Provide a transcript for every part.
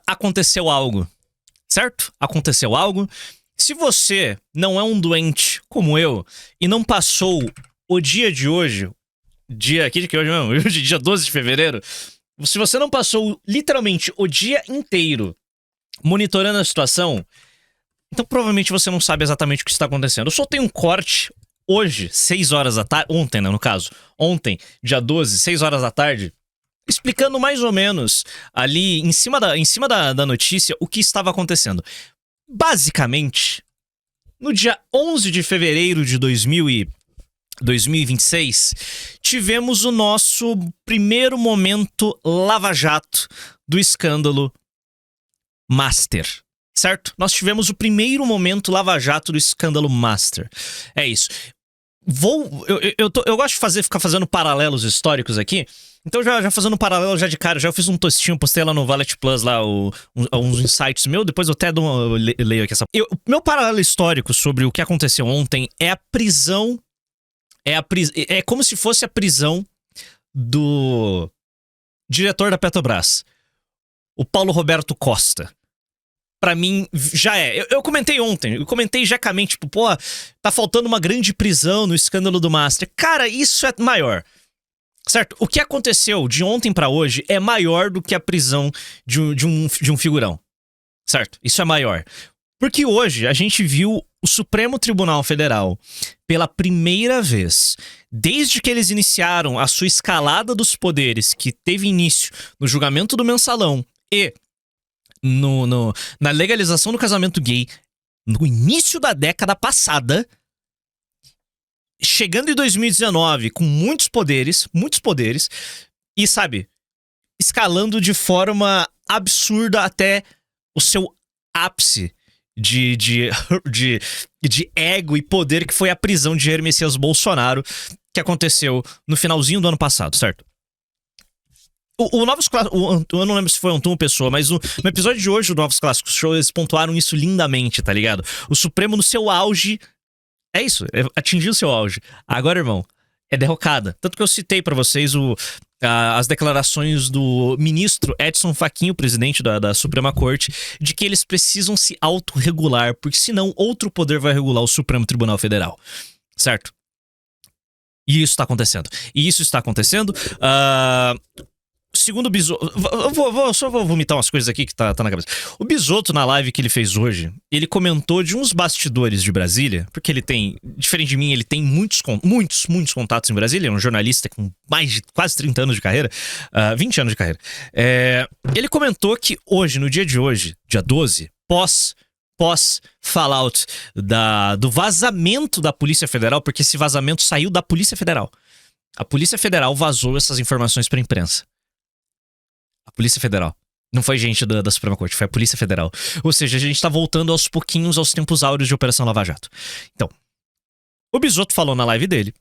aconteceu algo, certo? Aconteceu algo. Se você não é um doente como eu e não passou o dia de hoje, aqui de que hoje mesmo, hoje dia 12 de fevereiro, se você não passou literalmente o dia inteiro monitorando a situação, então provavelmente você não sabe exatamente o que está acontecendo. Eu soltei um corte hoje, 6 horas da tarde, ontem, né, no caso, ontem, dia 12, 6 horas da tarde, explicando mais ou menos ali em cima da notícia o que estava acontecendo. Basicamente, no dia 11 de fevereiro de 2026, tivemos o nosso primeiro momento lava-jato do escândalo Master, certo? Nós tivemos o primeiro momento lava-jato do escândalo Master. É isso. Eu gosto de ficar fazendo paralelos históricos aqui. Então, já fazendo um paralelo já de cara, já fiz um textinho, postei lá no Valet Plus, lá, uns insights meus, depois eu até leio aqui essa... Meu paralelo histórico sobre o que aconteceu ontem é a prisão... É como se fosse a prisão do diretor da Petrobras, o Paulo Roberto Costa. Pra mim, já é. Eu comentei ontem, eu comentei jacamente, tipo, pô, tá faltando uma grande prisão no escândalo do Master. Cara, isso é maior. Certo? O que aconteceu de ontem pra hoje é maior do que a prisão de um figurão. Certo? Isso é maior. Porque hoje a gente viu o Supremo Tribunal Federal, pela primeira vez, desde que eles iniciaram a sua escalada dos poderes, que teve início no julgamento do mensalão e na legalização do casamento gay, no início da década passada, chegando em 2019 com muitos poderes, e, sabe, escalando de forma absurda até o seu ápice de ego e poder, que foi a prisão de Jair Messias Bolsonaro, que aconteceu no finalzinho do ano passado, certo? O Novos Clássicos, eu não lembro se foi Antum ou Pessoa, mas no episódio de hoje do Novos Clássicos Show, eles pontuaram isso lindamente, tá ligado? O Supremo no seu auge, é isso, atingiu o seu auge. Agora, irmão, é derrocada. Tanto que eu citei pra vocês as declarações do ministro Edson Fachin, o presidente da Suprema Corte, de que eles precisam se autorregular, porque senão outro poder vai regular o Supremo Tribunal Federal, certo? E isso tá acontecendo. Segundo o Bisotto... Só vou vomitar umas coisas aqui que tá na cabeça. O Bisotto, na live que ele fez hoje, ele comentou de uns bastidores de Brasília, porque ele tem, diferente de mim, ele tem muitos contatos em Brasília, é um jornalista com mais de quase 30 anos de carreira, 20 anos de carreira. Ele comentou que hoje, no dia de hoje, dia 12, pós fallout do vazamento da Polícia Federal, porque esse vazamento saiu da Polícia Federal. A Polícia Federal vazou essas informações pra imprensa. A Polícia Federal. Não foi gente da Suprema Corte, foi a Polícia Federal. Ou seja, a gente tá voltando aos pouquinhos aos tempos áureos de Operação Lava Jato. Então, o Bisotto falou na live dele,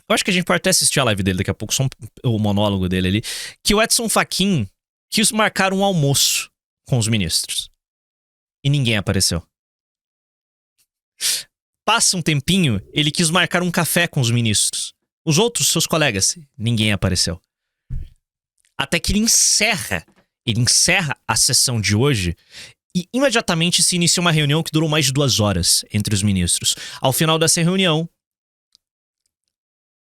eu acho que a gente pode até assistir a live dele daqui a pouco, só o monólogo dele ali, que o Edson Fachin quis marcar um almoço com os ministros. E ninguém apareceu. Passa um tempinho, ele quis marcar um café com os ministros. Os outros, seus colegas, ninguém apareceu. Até que ele encerra a sessão de hoje e imediatamente se inicia uma reunião que durou mais de 2 horas entre os ministros. Ao final dessa reunião,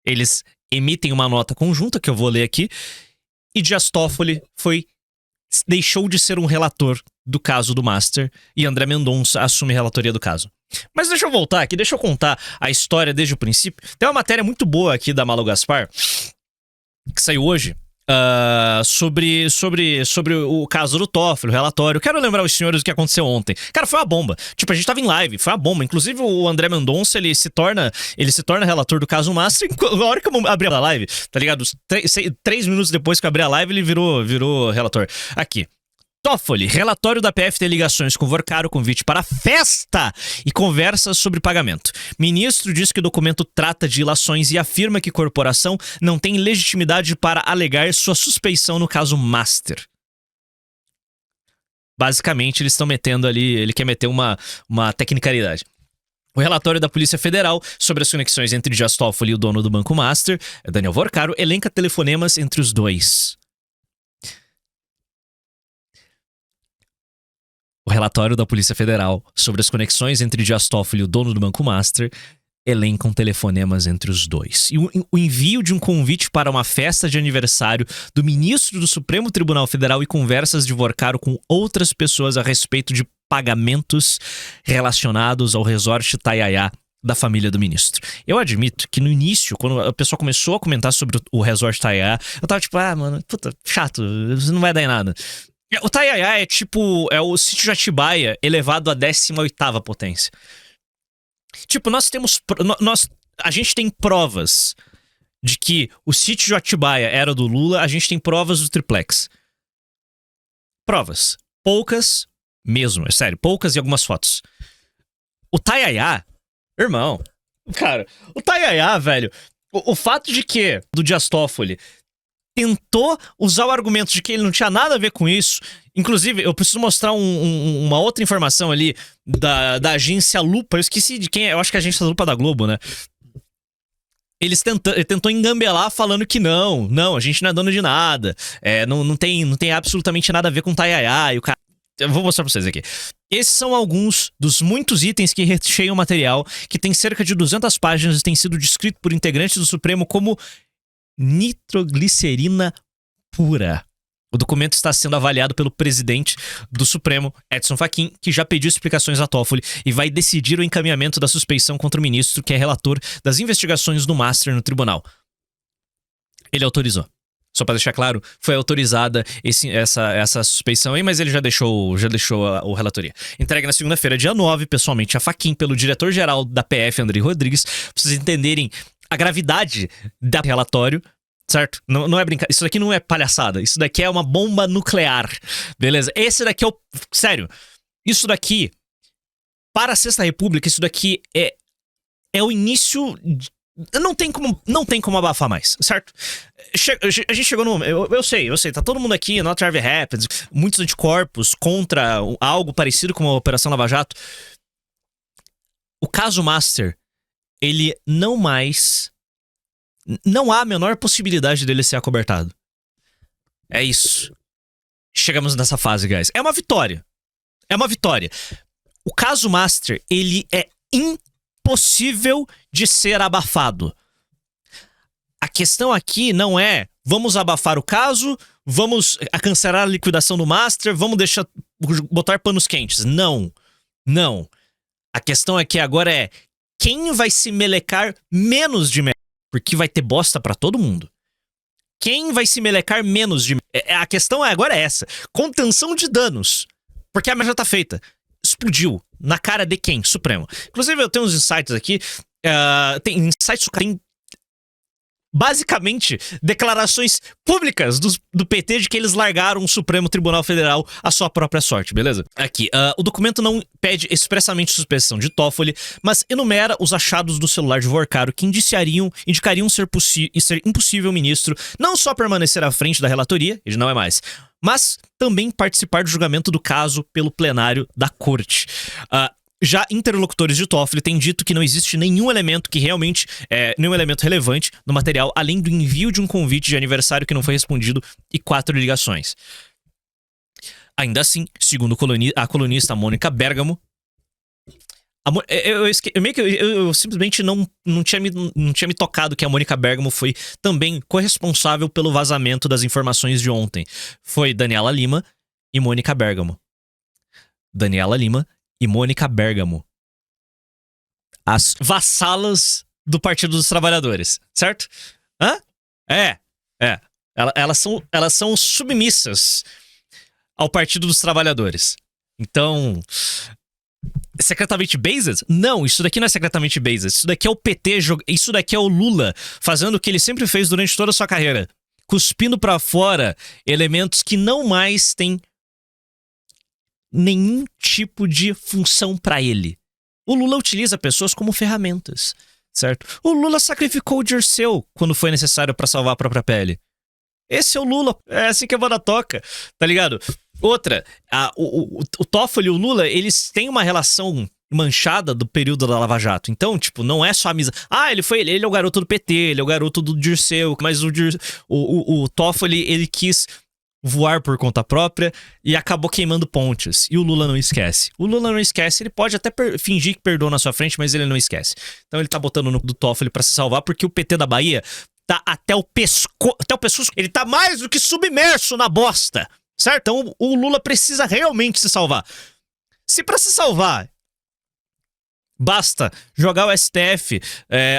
eles emitem uma nota conjunta, que eu vou ler aqui, e Dias Toffoli deixou de ser um relator do caso do Master e André Mendonça assume a relatoria do caso. Mas deixa eu voltar aqui, deixa eu contar a história desde o princípio. Tem uma matéria muito boa aqui da Malu Gaspar, que saiu hoje, sobre o caso do Toffoli, o relatório. Quero lembrar os senhores o que aconteceu ontem. Cara, foi uma bomba. Tipo, a gente tava em live, foi uma bomba. Inclusive, o André Mendonça, ele se torna relator do caso Master na hora que eu abri a live, tá ligado? 3 minutos depois que eu abri a live, ele virou relator. Aqui. Toffoli, relatório da PF tem ligações com Vorcaro, convite para festa e conversas sobre pagamento. Ministro diz que o documento trata de ilações e afirma que corporação não tem legitimidade para alegar sua suspeição no caso Master. Basicamente, eles estão metendo ali, ele quer meter uma tecnicalidade. O relatório da Polícia Federal sobre as conexões entre Dias Toffoli e o dono do Banco Master, Daniel Vorcaro, elenca telefonemas entre os dois. O relatório da Polícia Federal sobre as conexões entre Dias Toffoli e o dono do Banco Master elencam telefonemas entre os dois. E o envio de um convite para uma festa de aniversário do ministro do Supremo Tribunal Federal e conversas de Vorcaro com outras pessoas a respeito de pagamentos relacionados ao resort Taiaiá da família do ministro. Eu admito que no início, quando a pessoa começou a comentar sobre o resort Taiaiá, eu tava tipo, mano, puta, chato, isso não vai dar em nada. O Taiaiá é tipo, é o sítio de Atibaia elevado à 18ª potência. Tipo, a gente tem provas de que o sítio de Atibaia era do Lula, a gente tem provas do triplex. Provas. Poucas mesmo, é sério, poucas e algumas fotos. O Taiaiá, irmão, cara, o Taiaiá, velho, o fato de que do Dias Toffoli tentou usar o argumento de que ele não tinha nada a ver com isso. Inclusive, eu preciso mostrar uma outra informação ali da agência Lupa. Eu esqueci de quem é. Eu acho que é a agência Lupa da Globo, né? Ele tentou engambelar falando que não, a gente não é dono de nada. Não tem absolutamente nada a ver com Taiaiá. E o cara... Eu vou mostrar pra vocês aqui. Esses são alguns dos muitos itens que recheiam o material, que tem cerca de 200 páginas e tem sido descrito por integrantes do Supremo como nitroglicerina pura. O documento está sendo avaliado pelo presidente do Supremo, Edson Fachin, que já pediu explicações a Toffoli e vai decidir o encaminhamento da suspeição contra o ministro, que é relator das investigações do Master no tribunal. Ele autorizou. Só para deixar claro, foi autorizada essa suspeição aí, mas ele já deixou o relatoria. Entregue na segunda-feira, dia 9, pessoalmente a Fachin, pelo diretor-geral da PF, André Rodrigues, pra vocês entenderem a gravidade do relatório, certo? Não é brincadeira. Isso daqui não é palhaçada. Isso daqui é uma bomba nuclear. Beleza? Esse daqui é o... Sério. Isso daqui, para a Sexta República, isso daqui é o início... Não tem como abafar mais, certo? A gente chegou no... Eu sei. Tá todo mundo aqui, not ever happens. Muitos anticorpos contra algo parecido com a Operação Lava Jato. O caso Master, ele não há a menor possibilidade dele ser acobertado. É isso. Chegamos nessa fase, guys. É uma vitória. O caso Master, ele é impossível de ser abafado. A questão aqui não é vamos abafar o caso, vamos cancelar a liquidação do Master, vamos botar panos quentes. Não. A questão aqui agora é quem vai se melecar menos de merda? Porque vai ter bosta pra todo mundo. Quem vai se melecar menos de merda? A questão agora é essa. Contenção de danos. Porque a merda tá feita. Explodiu. Na cara de quem? Supremo. Inclusive, eu tenho uns insights aqui. Tem insights... Tem basicamente declarações públicas do PT de que eles largaram o Supremo Tribunal Federal à sua própria sorte, beleza? Aqui, o documento não pede expressamente suspensão de Toffoli, mas enumera os achados do celular de Vorcaro que indicariam ser impossível o ministro não só permanecer à frente da relatoria, ele não é mais, mas também participar do julgamento do caso pelo plenário da corte. Já interlocutores de Toffoli têm dito que não existe nenhum elemento nenhum elemento relevante no material, além do envio de um convite de aniversário que não foi respondido e 4 ligações. Ainda assim, segundo a colunista Mônica Bergamo, eu simplesmente não tinha me tocado que a Mônica Bergamo foi também corresponsável pelo vazamento das informações de ontem. Foi Daniela Lima e Mônica Bergamo. As vassalas do Partido dos Trabalhadores, certo? Elas são submissas ao Partido dos Trabalhadores. Então, secretamente based? Não, isso daqui não é secretamente based. Isso daqui é o PT, isso daqui é o Lula fazendo o que ele sempre fez durante toda a sua carreira. Cuspindo pra fora elementos que não mais têm nenhum tipo de função pra ele. O Lula utiliza pessoas como ferramentas, certo? O Lula sacrificou o Dirceu quando foi necessário pra salvar a própria pele. Esse é o Lula, é assim que a banda toca, tá ligado? Outra, o Toffoli e o Lula, eles têm uma relação manchada do período da Lava Jato. Então, tipo, não é só amizade. Ele é o garoto do PT, ele é o garoto do Dirceu, mas o Toffoli, ele quis voar por conta própria e acabou queimando pontes. E o Lula não esquece. O Lula não esquece, ele pode até fingir que perdoa na sua frente, mas ele não esquece. Então ele tá botando no do Toffoli pra se salvar, porque o PT da Bahia tá até o pescoço. Ele tá mais do que submerso na bosta, certo? Então o Lula precisa realmente se salvar. Se pra se salvar basta jogar o STF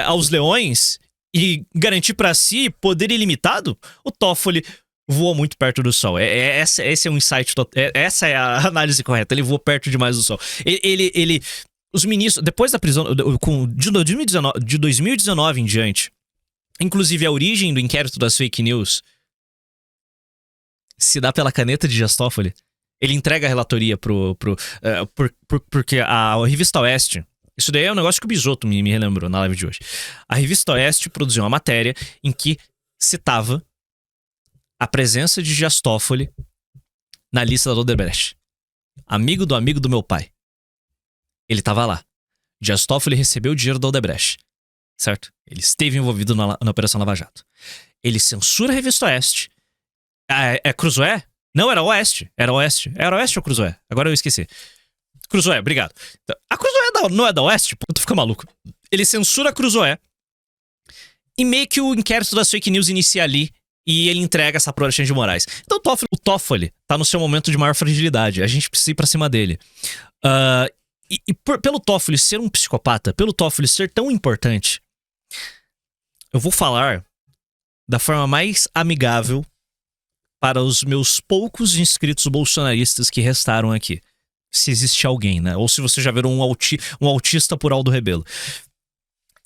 aos leões e garantir pra si poder ilimitado, o Toffoli voou muito perto do Sol. Esse é um insight. Essa é a análise correta. Ele voou perto demais do Sol. Os ministros, depois da prisão, de 2019 em diante, inclusive a origem do inquérito das fake news se dá pela caneta de Dias Toffoli. Ele entrega a relatoria porque a revista Oeste. Isso daí é um negócio que o Bisotto me relembrou na live de hoje. A revista Oeste produziu uma matéria em que citava a presença de Dias Toffoli na lista da Odebrecht. Amigo do meu pai. Ele tava lá. Dias Toffoli recebeu o dinheiro da Odebrecht. Certo? Ele esteve envolvido na Operação Lava Jato. Ele censura a revista Oeste. É Cruzoé? Não, era Oeste. Era Oeste. Era Oeste ou Cruzoé? Agora eu esqueci. Cruzoé, obrigado. A Cruzoé não é da Oeste? Pô, tu fica maluco. Ele censura a Cruzoé e meio que o inquérito das fake news inicia ali e ele entrega essa pro Alexandre de Moraes. Então o Toffoli tá no seu momento de maior fragilidade. A gente precisa ir pra cima dele. Pelo Toffoli ser um psicopata, pelo Toffoli ser tão importante, eu vou falar da forma mais amigável para os meus poucos inscritos bolsonaristas que restaram aqui. Se existe alguém, né? Ou se você já virou um autista por Aldo Rebelo.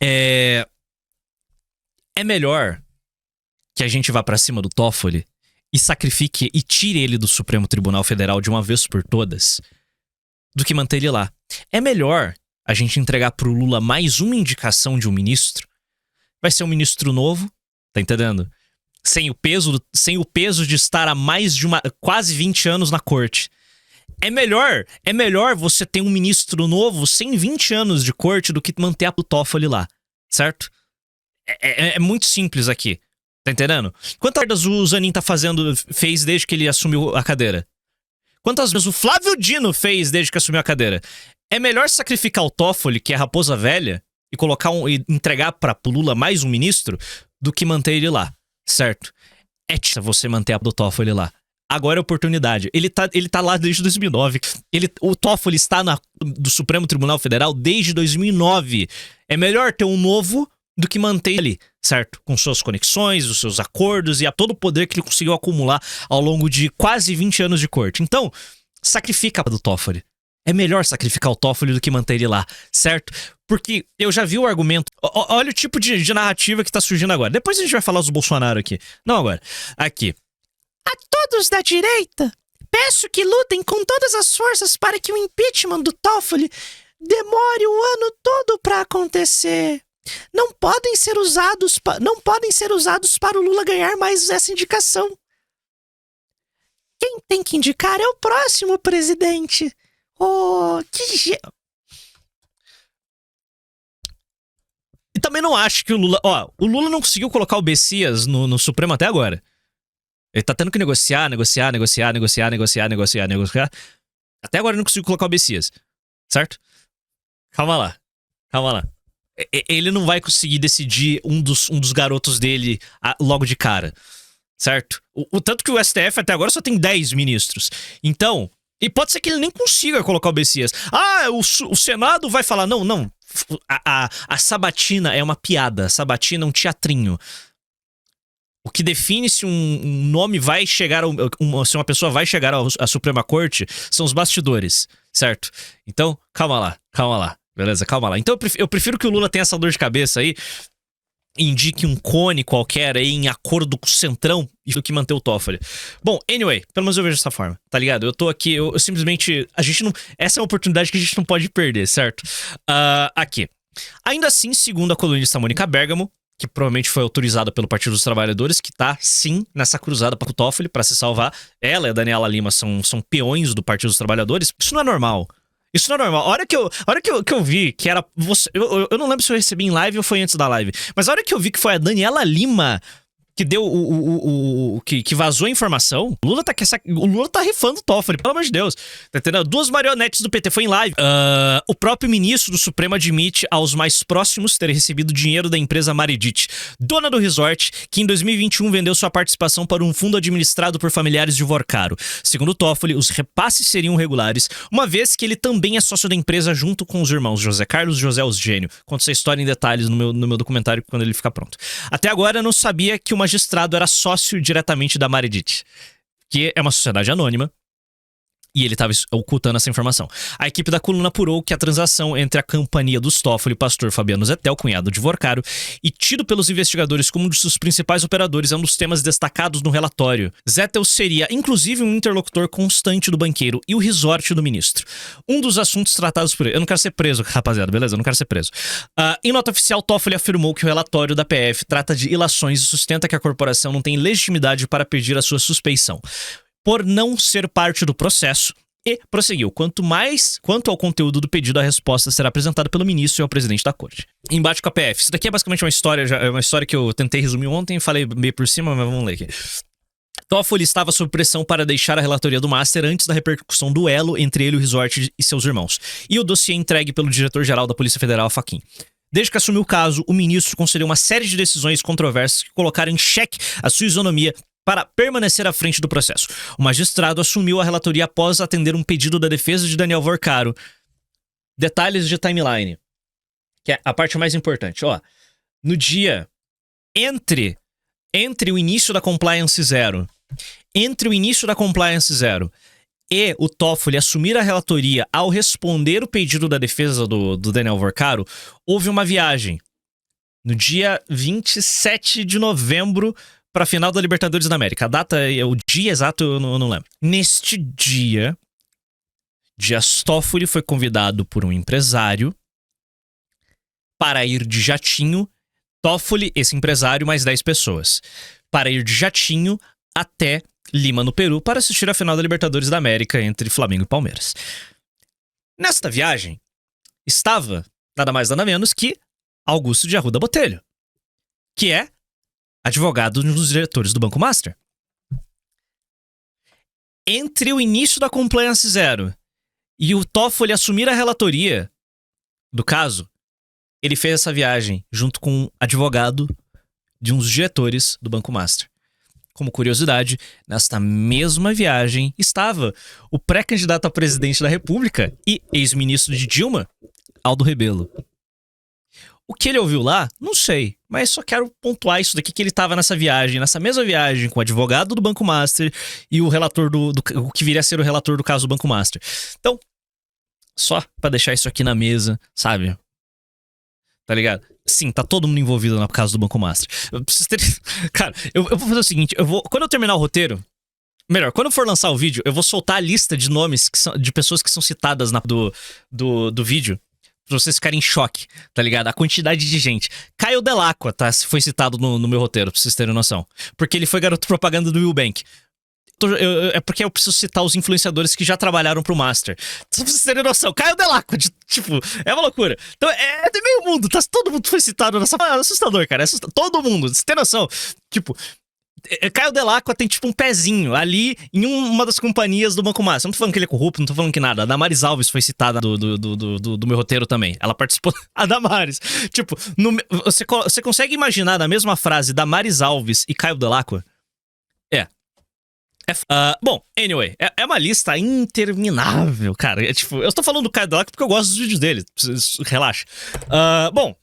É melhor que a gente vá pra cima do Toffoli e sacrifique e tire ele do Supremo Tribunal Federal de uma vez por todas do que manter ele lá. É melhor a gente entregar pro Lula mais uma indicação de um ministro. Vai ser um ministro novo, tá entendendo? Sem o peso de estar há mais de quase 20 anos na corte. É melhor você ter um ministro novo sem 20 anos de corte do que manter a Toffoli lá, certo? É muito simples aqui, tá entendendo? Quantas merdas o Zanin fez desde que ele assumiu a cadeira? Quantas vezes o Flávio Dino fez desde que assumiu a cadeira? É melhor sacrificar o Toffoli, que é a raposa velha, e entregar pra Lula mais um ministro, do que manter ele lá, certo? É você manter a Toffoli lá. Agora é a oportunidade. Ele tá lá desde 2009. O Toffoli está do Supremo Tribunal Federal desde 2009. É melhor ter um novo do que manter ele ali, certo? Com suas conexões, os seus acordos e todo o poder que ele conseguiu acumular ao longo de quase 20 anos de corte. Então, sacrifica do Toffoli. É melhor sacrificar o Toffoli do que manter ele lá, certo? Porque eu já vi o argumento... Olha o tipo de narrativa que tá surgindo agora. Depois a gente vai falar dos Bolsonaro aqui. Não agora. Aqui. A todos da direita, peço que lutem com todas as forças para que o impeachment do Toffoli demore o ano todo para acontecer. Não podem ser usados para o Lula ganhar mais essa indicação. Quem tem que indicar é o próximo presidente. Oh, E também não acho que o Lula... o Lula não conseguiu colocar o Bessias no Supremo até agora. Ele tá tendo que negociar. Até agora ele não conseguiu colocar o Bessias. Certo? Calma lá. Ele não vai conseguir decidir um dos garotos dele logo de cara. Certo? O tanto que o STF até agora só tem 10 ministros. Então, e pode ser que ele nem consiga colocar o Bessias. O Senado vai falar, não. A sabatina é uma piada. A sabatina é um teatrinho. O que define se um nome vai chegar, se uma pessoa vai chegar à Suprema Corte, são os bastidores, certo? Então, calma lá, beleza? Calma lá. Então eu prefiro que o Lula tenha essa dor de cabeça aí, indique um cone qualquer aí em acordo com o Centrão, do que manter o Toffoli. Bom, anyway, pelo menos eu vejo dessa forma, tá ligado? Eu tô aqui, eu simplesmente, a gente não, essa é uma oportunidade que a gente não pode perder, certo? Aqui. Ainda assim, segundo a colunista Mônica Bergamo, que provavelmente foi autorizada pelo Partido dos Trabalhadores, que tá, sim, nessa cruzada para o Toffoli, para se salvar. Ela e a Daniela Lima são peões do Partido dos Trabalhadores. Isso não é normal. A hora que eu vi que era... Eu não lembro se eu recebi em live ou foi antes da live. Mas a hora que eu vi que foi a Daniela Lima que deu que vazou a informação, o Lula tá rifando o Toffoli, pelo amor de Deus. Tá entendendo? 2 marionetes do PT foi em live. O próprio ministro do Supremo admite aos mais próximos ter recebido dinheiro da empresa Maredit, dona do resort, que em 2021 vendeu sua participação para um fundo administrado por familiares de Vorcaro. Segundo Toffoli, os repasses seriam regulares, uma vez que ele também é sócio da empresa junto com os irmãos José Carlos e José Osgênio. Conto essa história em detalhes no meu documentário quando ele ficar pronto. Até agora, eu não sabia que o magistrado era sócio diretamente da Maredit, que é uma sociedade anônima, e ele estava ocultando essa informação. A equipe da coluna apurou que a transação entre a companhia dos Toffoli e o pastor Fabiano Zettel, cunhado de Vorcaro, e tido pelos investigadores como um dos seus principais operadores, é um dos temas destacados no relatório. Zettel seria, inclusive, um interlocutor constante do banqueiro e o resort do ministro. Um dos assuntos tratados por ele... Eu não quero ser preso, rapaziada, beleza? Eu não quero ser preso. Em nota oficial, Toffoli afirmou que o relatório da PF trata de ilações e sustenta que a corporação não tem legitimidade para pedir a sua suspeição, por não ser parte do processo, e prosseguiu. Quanto ao conteúdo do pedido, a resposta será apresentada pelo ministro e ao presidente da corte. Embate com a PF. Isso daqui é basicamente uma história que eu tentei resumir ontem, falei meio por cima, mas vamos ler aqui. Toffoli estava sob pressão para deixar a relatoria do Master antes da repercussão do elo entre ele e o resort e seus irmãos, e o dossiê entregue pelo diretor-geral da Polícia Federal, Fachin. Desde que assumiu o caso, o ministro concedeu uma série de decisões controversas que colocaram em xeque a sua isonomia para permanecer à frente do processo. O magistrado assumiu a relatoria após atender um pedido da defesa de Daniel Vorcaro. Detalhes de timeline, que é a parte mais importante. Ó, no dia entre o início da Compliance Zero, e o Toffoli assumir a relatoria ao responder o pedido da defesa do Daniel Vorcaro, houve uma viagem. No dia 27 de novembro, para a final da Libertadores da América. A data, o dia exato, eu não lembro. Neste dia, Dias Toffoli foi convidado por um empresário para ir de jatinho. Toffoli, esse empresário, mais 10 pessoas. Para ir de jatinho até Lima, no Peru, para assistir a final da Libertadores da América entre Flamengo e Palmeiras. Nesta viagem, estava nada mais nada menos que Augusto de Arruda Botelho, que é advogado dos diretores do Banco Master. Entre o início da Compliance Zero e o Toffoli assumir a relatoria do caso, ele fez essa viagem junto com um advogado de um dos diretores do Banco Master. Como curiosidade, nesta mesma viagem estava o pré-candidato a presidente da República e ex-ministro de Dilma, Aldo Rebelo. O que ele ouviu lá, não sei, mas só quero pontuar isso daqui, que ele estava nessa mesma viagem com o advogado do Banco Master e o relator o que viria a ser o relator do caso do Banco Master. Então, só pra deixar isso aqui na mesa, sabe? Tá ligado? Sim, tá todo mundo envolvido no caso do Banco Master. Eu preciso ter... Cara, eu vou fazer o seguinte, quando eu terminar o roteiro, melhor, quando eu for lançar o vídeo, eu vou soltar a lista de nomes de pessoas que são citadas do vídeo, pra vocês ficarem em choque, tá ligado? A quantidade de gente. Caio Dell'Acqua, tá? Foi citado no meu roteiro, pra vocês terem noção. Porque ele foi garoto propaganda do Wilbank. É porque eu preciso citar os influenciadores que já trabalharam pro Master. Só pra vocês terem noção. Caio Dell'Acqua, tipo, é uma loucura. Então, é de meio mundo, tá? Todo mundo foi citado nessa... É assustador, cara. Todo mundo, você tem noção. Tipo... Caio Dell'Acqua tem tipo um pezinho ali em uma das companhias do Banco Master. Não tô falando que ele é corrupto, não tô falando que nada. A Damares Alves foi citada do meu roteiro também. Ela participou. A Damares. Tipo, você consegue imaginar na mesma frase Damares Alves e Caio Dell'Acqua? Bom, anyway, é uma lista interminável, cara. Tipo, eu tô falando do Caio Dell'Acqua porque eu gosto dos vídeos dele. Relaxa. Bom.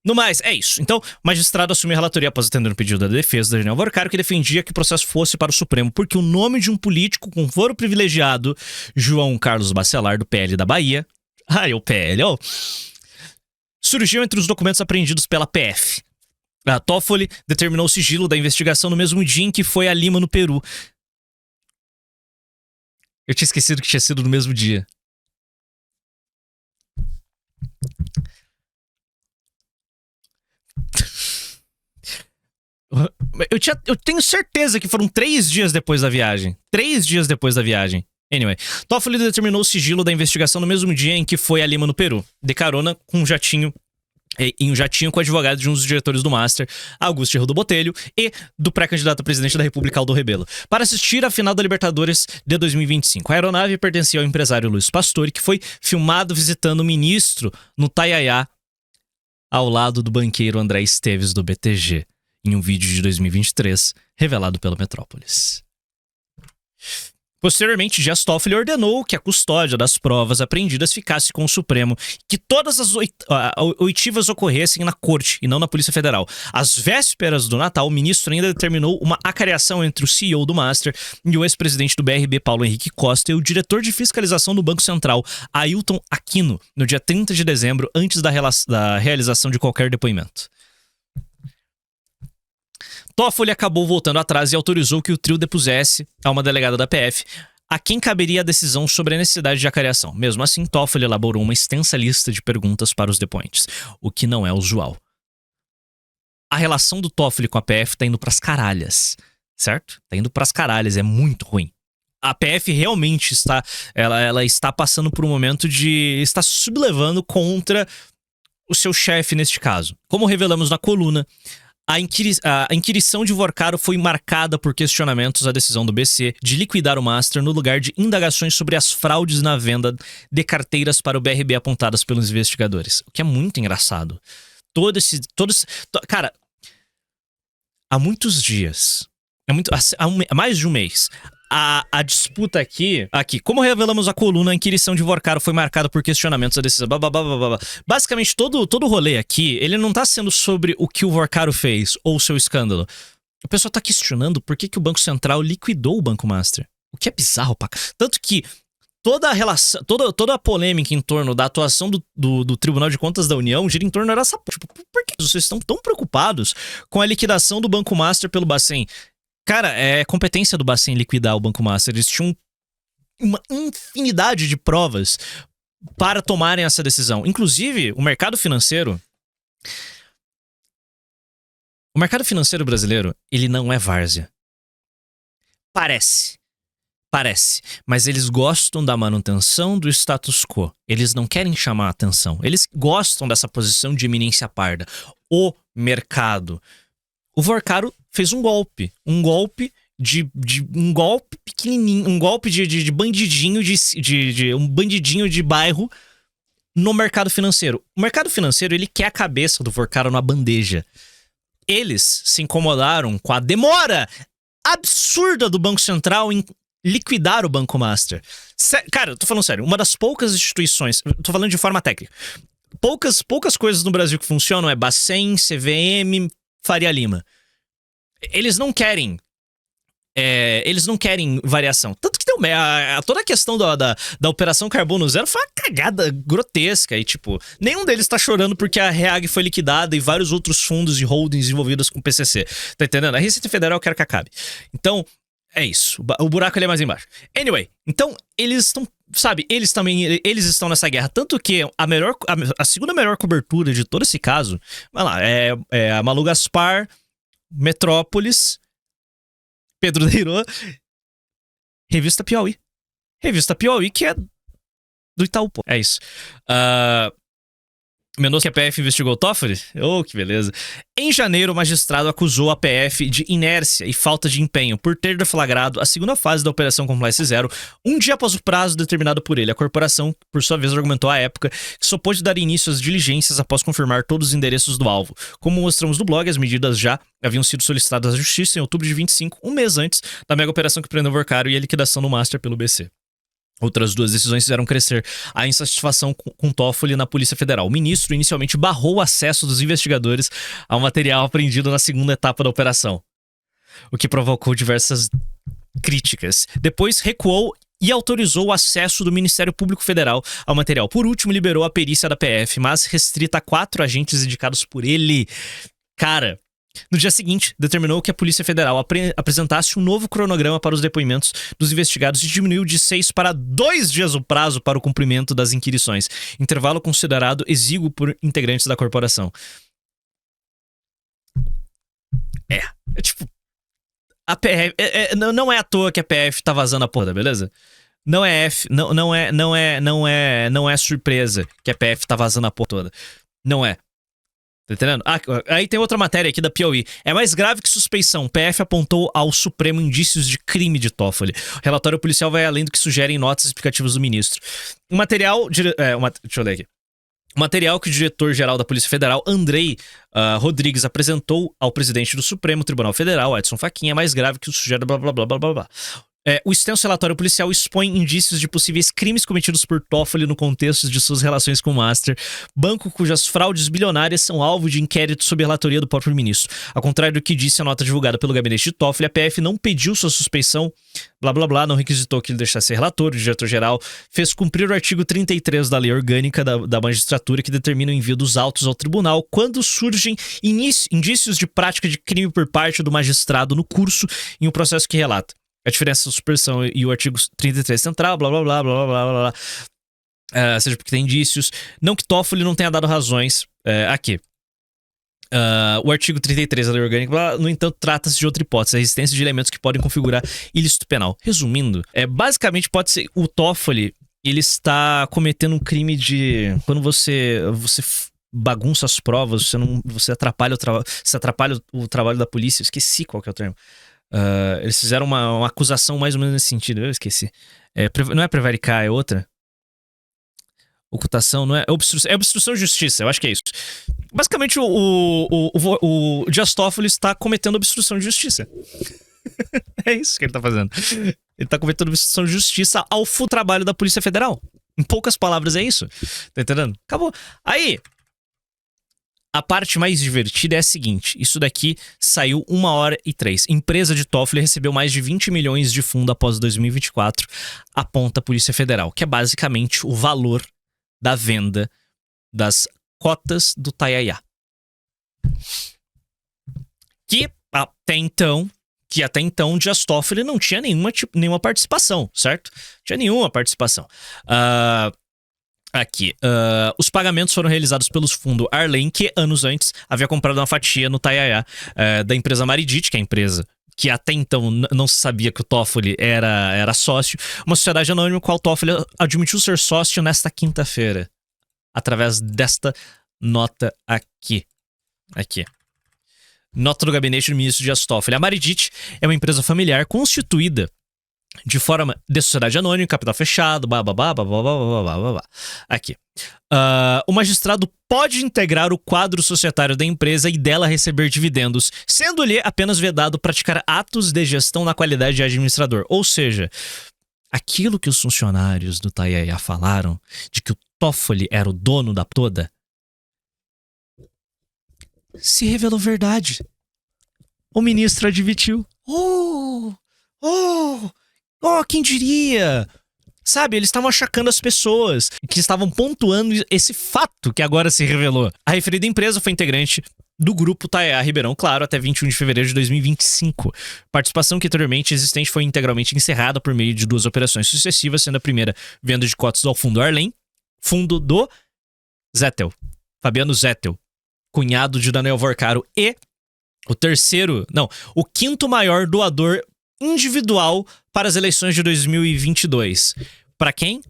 No mais, é isso. Então, o magistrado assumiu a relatoria após atender um pedido da defesa da Daniel Vorcaro, que defendia que o processo fosse para o Supremo, porque o nome de um político com foro privilegiado, João Carlos Bacelar, do PL da Bahia, o PL, surgiu entre os documentos apreendidos pela PF. A Toffoli determinou o sigilo da investigação no mesmo dia em que foi a Lima, no Peru. Eu tinha esquecido que tinha sido no mesmo dia. Eu tenho certeza que foram 3 dias depois da viagem. 3 dias depois da viagem. Anyway, Toffoli determinou o sigilo da investigação no mesmo dia em que foi a Lima, no Peru, de carona com um jatinho em um jatinho com o advogado de um dos diretores do Master, Augusto Arruda Botelho, e do pré-candidato a presidente da República, Aldo Rebelo, para assistir à final da Libertadores de 2025. A aeronave pertencia ao empresário Luiz Pastore, que foi filmado visitando o ministro no Taiaiá, ao lado do banqueiro André Esteves do BTG, em um vídeo de 2023, revelado pelo Metrópolis. Posteriormente, Dias Toffoli ordenou que a custódia das provas apreendidas ficasse com o Supremo, que todas as oitivas ocorressem na corte e não na Polícia Federal. Às vésperas do Natal, o ministro ainda determinou uma acareação entre o CEO do Master e o ex-presidente do BRB, Paulo Henrique Costa, e o diretor de fiscalização do Banco Central, Ailton Aquino, no dia 30 de dezembro, antes da realização de qualquer depoimento. Toffoli acabou voltando atrás e autorizou que o trio depusesse a uma delegada da PF, a quem caberia a decisão sobre a necessidade de acareação. Mesmo assim, Toffoli elaborou uma extensa lista de perguntas para os depoentes, o que não é usual. A relação do Toffoli com a PF tá indo pras caralhas, certo? Tá indo pras caralhas, é muito ruim. A PF realmente ela está passando por um momento de estar se sublevando contra o seu chefe neste caso. Como revelamos na coluna, a inquirição de Vorcaro foi marcada por questionamentos à decisão do BC de liquidar o Master no lugar de indagações sobre as fraudes na venda de carteiras para o BRB apontadas pelos investigadores. O que é muito engraçado. Cara, há muitos dias, há mais de um mês, a disputa aqui, como revelamos a coluna, a inquirição de Vorcaro foi marcada por questionamentos da decisão. Basicamente, todo o rolê aqui, ele não tá sendo sobre o que o Vorcaro fez ou o seu escândalo. O pessoal tá questionando por que o Banco Central liquidou o Banco Master. O que é bizarro, pá. Tanto que toda a relação, toda a polêmica em torno da atuação do Tribunal de Contas da União gira em torno dessa... Tipo, por que vocês estão tão preocupados com a liquidação do Banco Master pelo Bacen? Cara, é competência do Bacen liquidar o Banco Master. Eles tinham uma infinidade de provas para tomarem essa decisão. Inclusive, o mercado financeiro brasileiro, ele não é várzea. Parece. Mas eles gostam da manutenção do status quo. Eles não querem chamar a atenção. Eles gostam dessa posição de eminência parda. O mercado. O Vorcaro fez um golpe pequenininho, um golpe de bandidinho, um bandidinho de bairro no mercado financeiro. O mercado financeiro, ele quer a cabeça do Vorcaro na bandeja. Eles se incomodaram com a demora absurda do Banco Central em liquidar o Banco Master. Cara, eu tô falando sério, uma das poucas instituições, tô falando de forma técnica, poucas coisas no Brasil que funcionam é Bacen, CVM, Faria Lima. Eles não querem variação. Tanto que toda a questão da Operação Carbono Zero foi uma cagada grotesca. E, tipo, nenhum deles tá chorando porque a REAG foi liquidada e vários outros fundos e holdings envolvidos com o PCC. Tá entendendo? A Receita Federal quer que acabe. Então, é isso. O buraco ali é mais embaixo. Anyway, então, eles estão... Sabe, eles estão nessa guerra. Tanto que a segunda melhor cobertura de todo esse caso, vai lá, é a Malu Gaspar, Metrópolis, Pedro Deirô, Revista Piauí. Revista Piauí, que é do Itaú, pô. É isso. Mendonça, que a PF investigou o Toffoli? Oh, que beleza. Em janeiro, o magistrado acusou a PF de inércia e falta de empenho por ter deflagrado a segunda fase da Operação Compliance Zero, um dia após o prazo determinado por ele. A corporação, por sua vez, argumentou à época que só pôde dar início às diligências após confirmar todos os endereços do alvo. Como mostramos no blog, as medidas já haviam sido solicitadas à Justiça em outubro de 25, um mês antes da mega operação que prendeu o Vorcaro e a liquidação do Master pelo BC. Outras duas decisões fizeram crescer a insatisfação com Toffoli na Polícia Federal. O ministro inicialmente barrou o acesso dos investigadores ao material apreendido na segunda etapa da operação, o que provocou diversas críticas. Depois recuou e autorizou o acesso do Ministério Público Federal ao material. Por último, liberou a perícia da PF, mas restrita a 4 agentes indicados por ele. Cara... No dia seguinte, determinou que a Polícia Federal apresentasse um novo cronograma para os depoimentos dos investigados e diminuiu de 6 para 2 dias o prazo para o cumprimento das inquirições, intervalo considerado exíguo por integrantes da corporação. Tipo, a PF... não é à toa que a PF tá vazando a porra, beleza? Não é surpresa que a PF tá vazando a porra toda. Não é. Tá entendendo? Aí tem outra matéria aqui da Piauí. É mais grave que suspeição. PF apontou ao Supremo indícios de crime de Toffoli. O relatório policial vai além do que sugerem notas explicativas do ministro. O material... deixa eu ler aqui. O material que o diretor-geral da Polícia Federal, Andrei Rodrigues, apresentou ao presidente do Supremo Tribunal Federal, Edson Fachin, é mais grave que o sugere blá blá blá blá blá blá. O extenso relatório policial expõe indícios de possíveis crimes cometidos por Toffoli no contexto de suas relações com o Master, banco cujas fraudes bilionárias são alvo de inquérito sob a relatoria do próprio ministro. Ao contrário do que disse a nota divulgada pelo gabinete de Toffoli, a PF não pediu sua suspeição, blá blá blá, não requisitou que ele deixasse ser relator. O diretor-geral fez cumprir o artigo 33 da Lei Orgânica da Magistratura, que determina o envio dos autos ao tribunal quando surgem indícios de prática de crime por parte do magistrado no curso em um processo que relata. A diferença da suspensão e o artigo 33 central, blá blá blá blá blá blá blá. Seja porque tem indícios. Não que Toffoli não tenha dado razões. Aqui. O artigo 33 da Lei Orgânica, no entanto, trata-se de outra hipótese, a existência de elementos que podem configurar ilícito penal. Resumindo, basicamente pode ser o Toffoli, ele está cometendo um crime de... Quando você bagunça as provas, você atrapalha o trabalho da polícia. Eu esqueci qual que é o termo. Eles fizeram uma acusação mais ou menos nesse sentido. Eu esqueci. Não é prevaricar, é outra? Ocultação, não é? É obstrução de justiça, eu acho que é isso. Basicamente, o Dias Toffoli está cometendo obstrução de justiça. É isso que ele está fazendo. Ele está cometendo obstrução de justiça ao trabalho da Polícia Federal. Em poucas palavras, é isso. Tá entendendo? Acabou. Aí... A parte mais divertida é a seguinte, isso daqui saiu 1h03. Empresa de Toffoli recebeu mais de 20 milhões de fundo após 2024, aponta a Polícia Federal, que é basicamente o valor da venda das cotas do Tayaya. Que até então, Dias Toffoli não tinha nenhuma participação, certo? Tinha nenhuma participação. Aqui, os pagamentos foram realizados pelos fundos Arlen, que anos antes havia comprado uma fatia no Tayaya da empresa Maridit, que é a empresa que até então não se sabia que o Toffoli era sócio, uma sociedade anônima com a qual Toffoli admitiu ser sócio nesta quinta-feira, através desta nota aqui. Nota do gabinete do ministro Dias Toffoli. A Maridit é uma empresa familiar constituída de forma de sociedade anônima, capital fechado, Aqui. O magistrado pode integrar o quadro societário da empresa e dela receber dividendos, sendo-lhe apenas vedado praticar atos de gestão na qualidade de administrador. Ou seja, aquilo que os funcionários do Tayaya falaram, de que o Toffoli era o dono da toda, se revelou verdade. O ministro admitiu. Quem diria? Sabe, eles estavam achacando as pessoas que estavam pontuando esse fato que agora se revelou. A referida empresa foi integrante do grupo Tayaya Ribeirão Claro até 21 de fevereiro de 2025. Participação que anteriormente existente foi integralmente encerrada por meio de 2 operações sucessivas, sendo a primeira venda de cotas ao fundo Arlen, fundo do Zettel, Fabiano Zettel, cunhado de Daniel Vorcaro, e o quinto maior doador individual para as eleições de 2022. Para quem?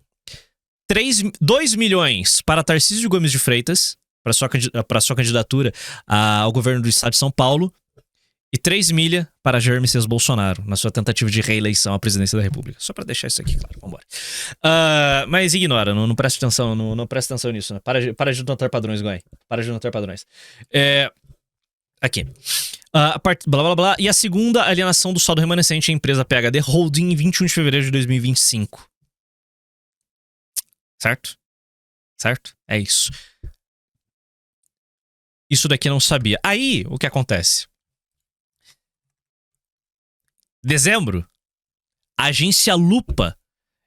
2 milhões para Tarcísio Gomes de Freitas, para sua candidatura ao governo do estado de São Paulo, e 3 milha para Jair Messias Bolsonaro, na sua tentativa de reeleição à presidência da República. Só para deixar isso aqui claro, vambora. Mas ignora, não presta atenção, não presta atenção nisso. Né? Para de notar padrões, Goy. Para de notar padrões. Aqui. Blá blá blá. E a segunda alienação do saldo remanescente em empresa PHD Holding em 21 de fevereiro de 2025. Certo? Certo? É isso. Isso daqui eu não sabia. Aí, o que acontece? Dezembro, a agência Lupa.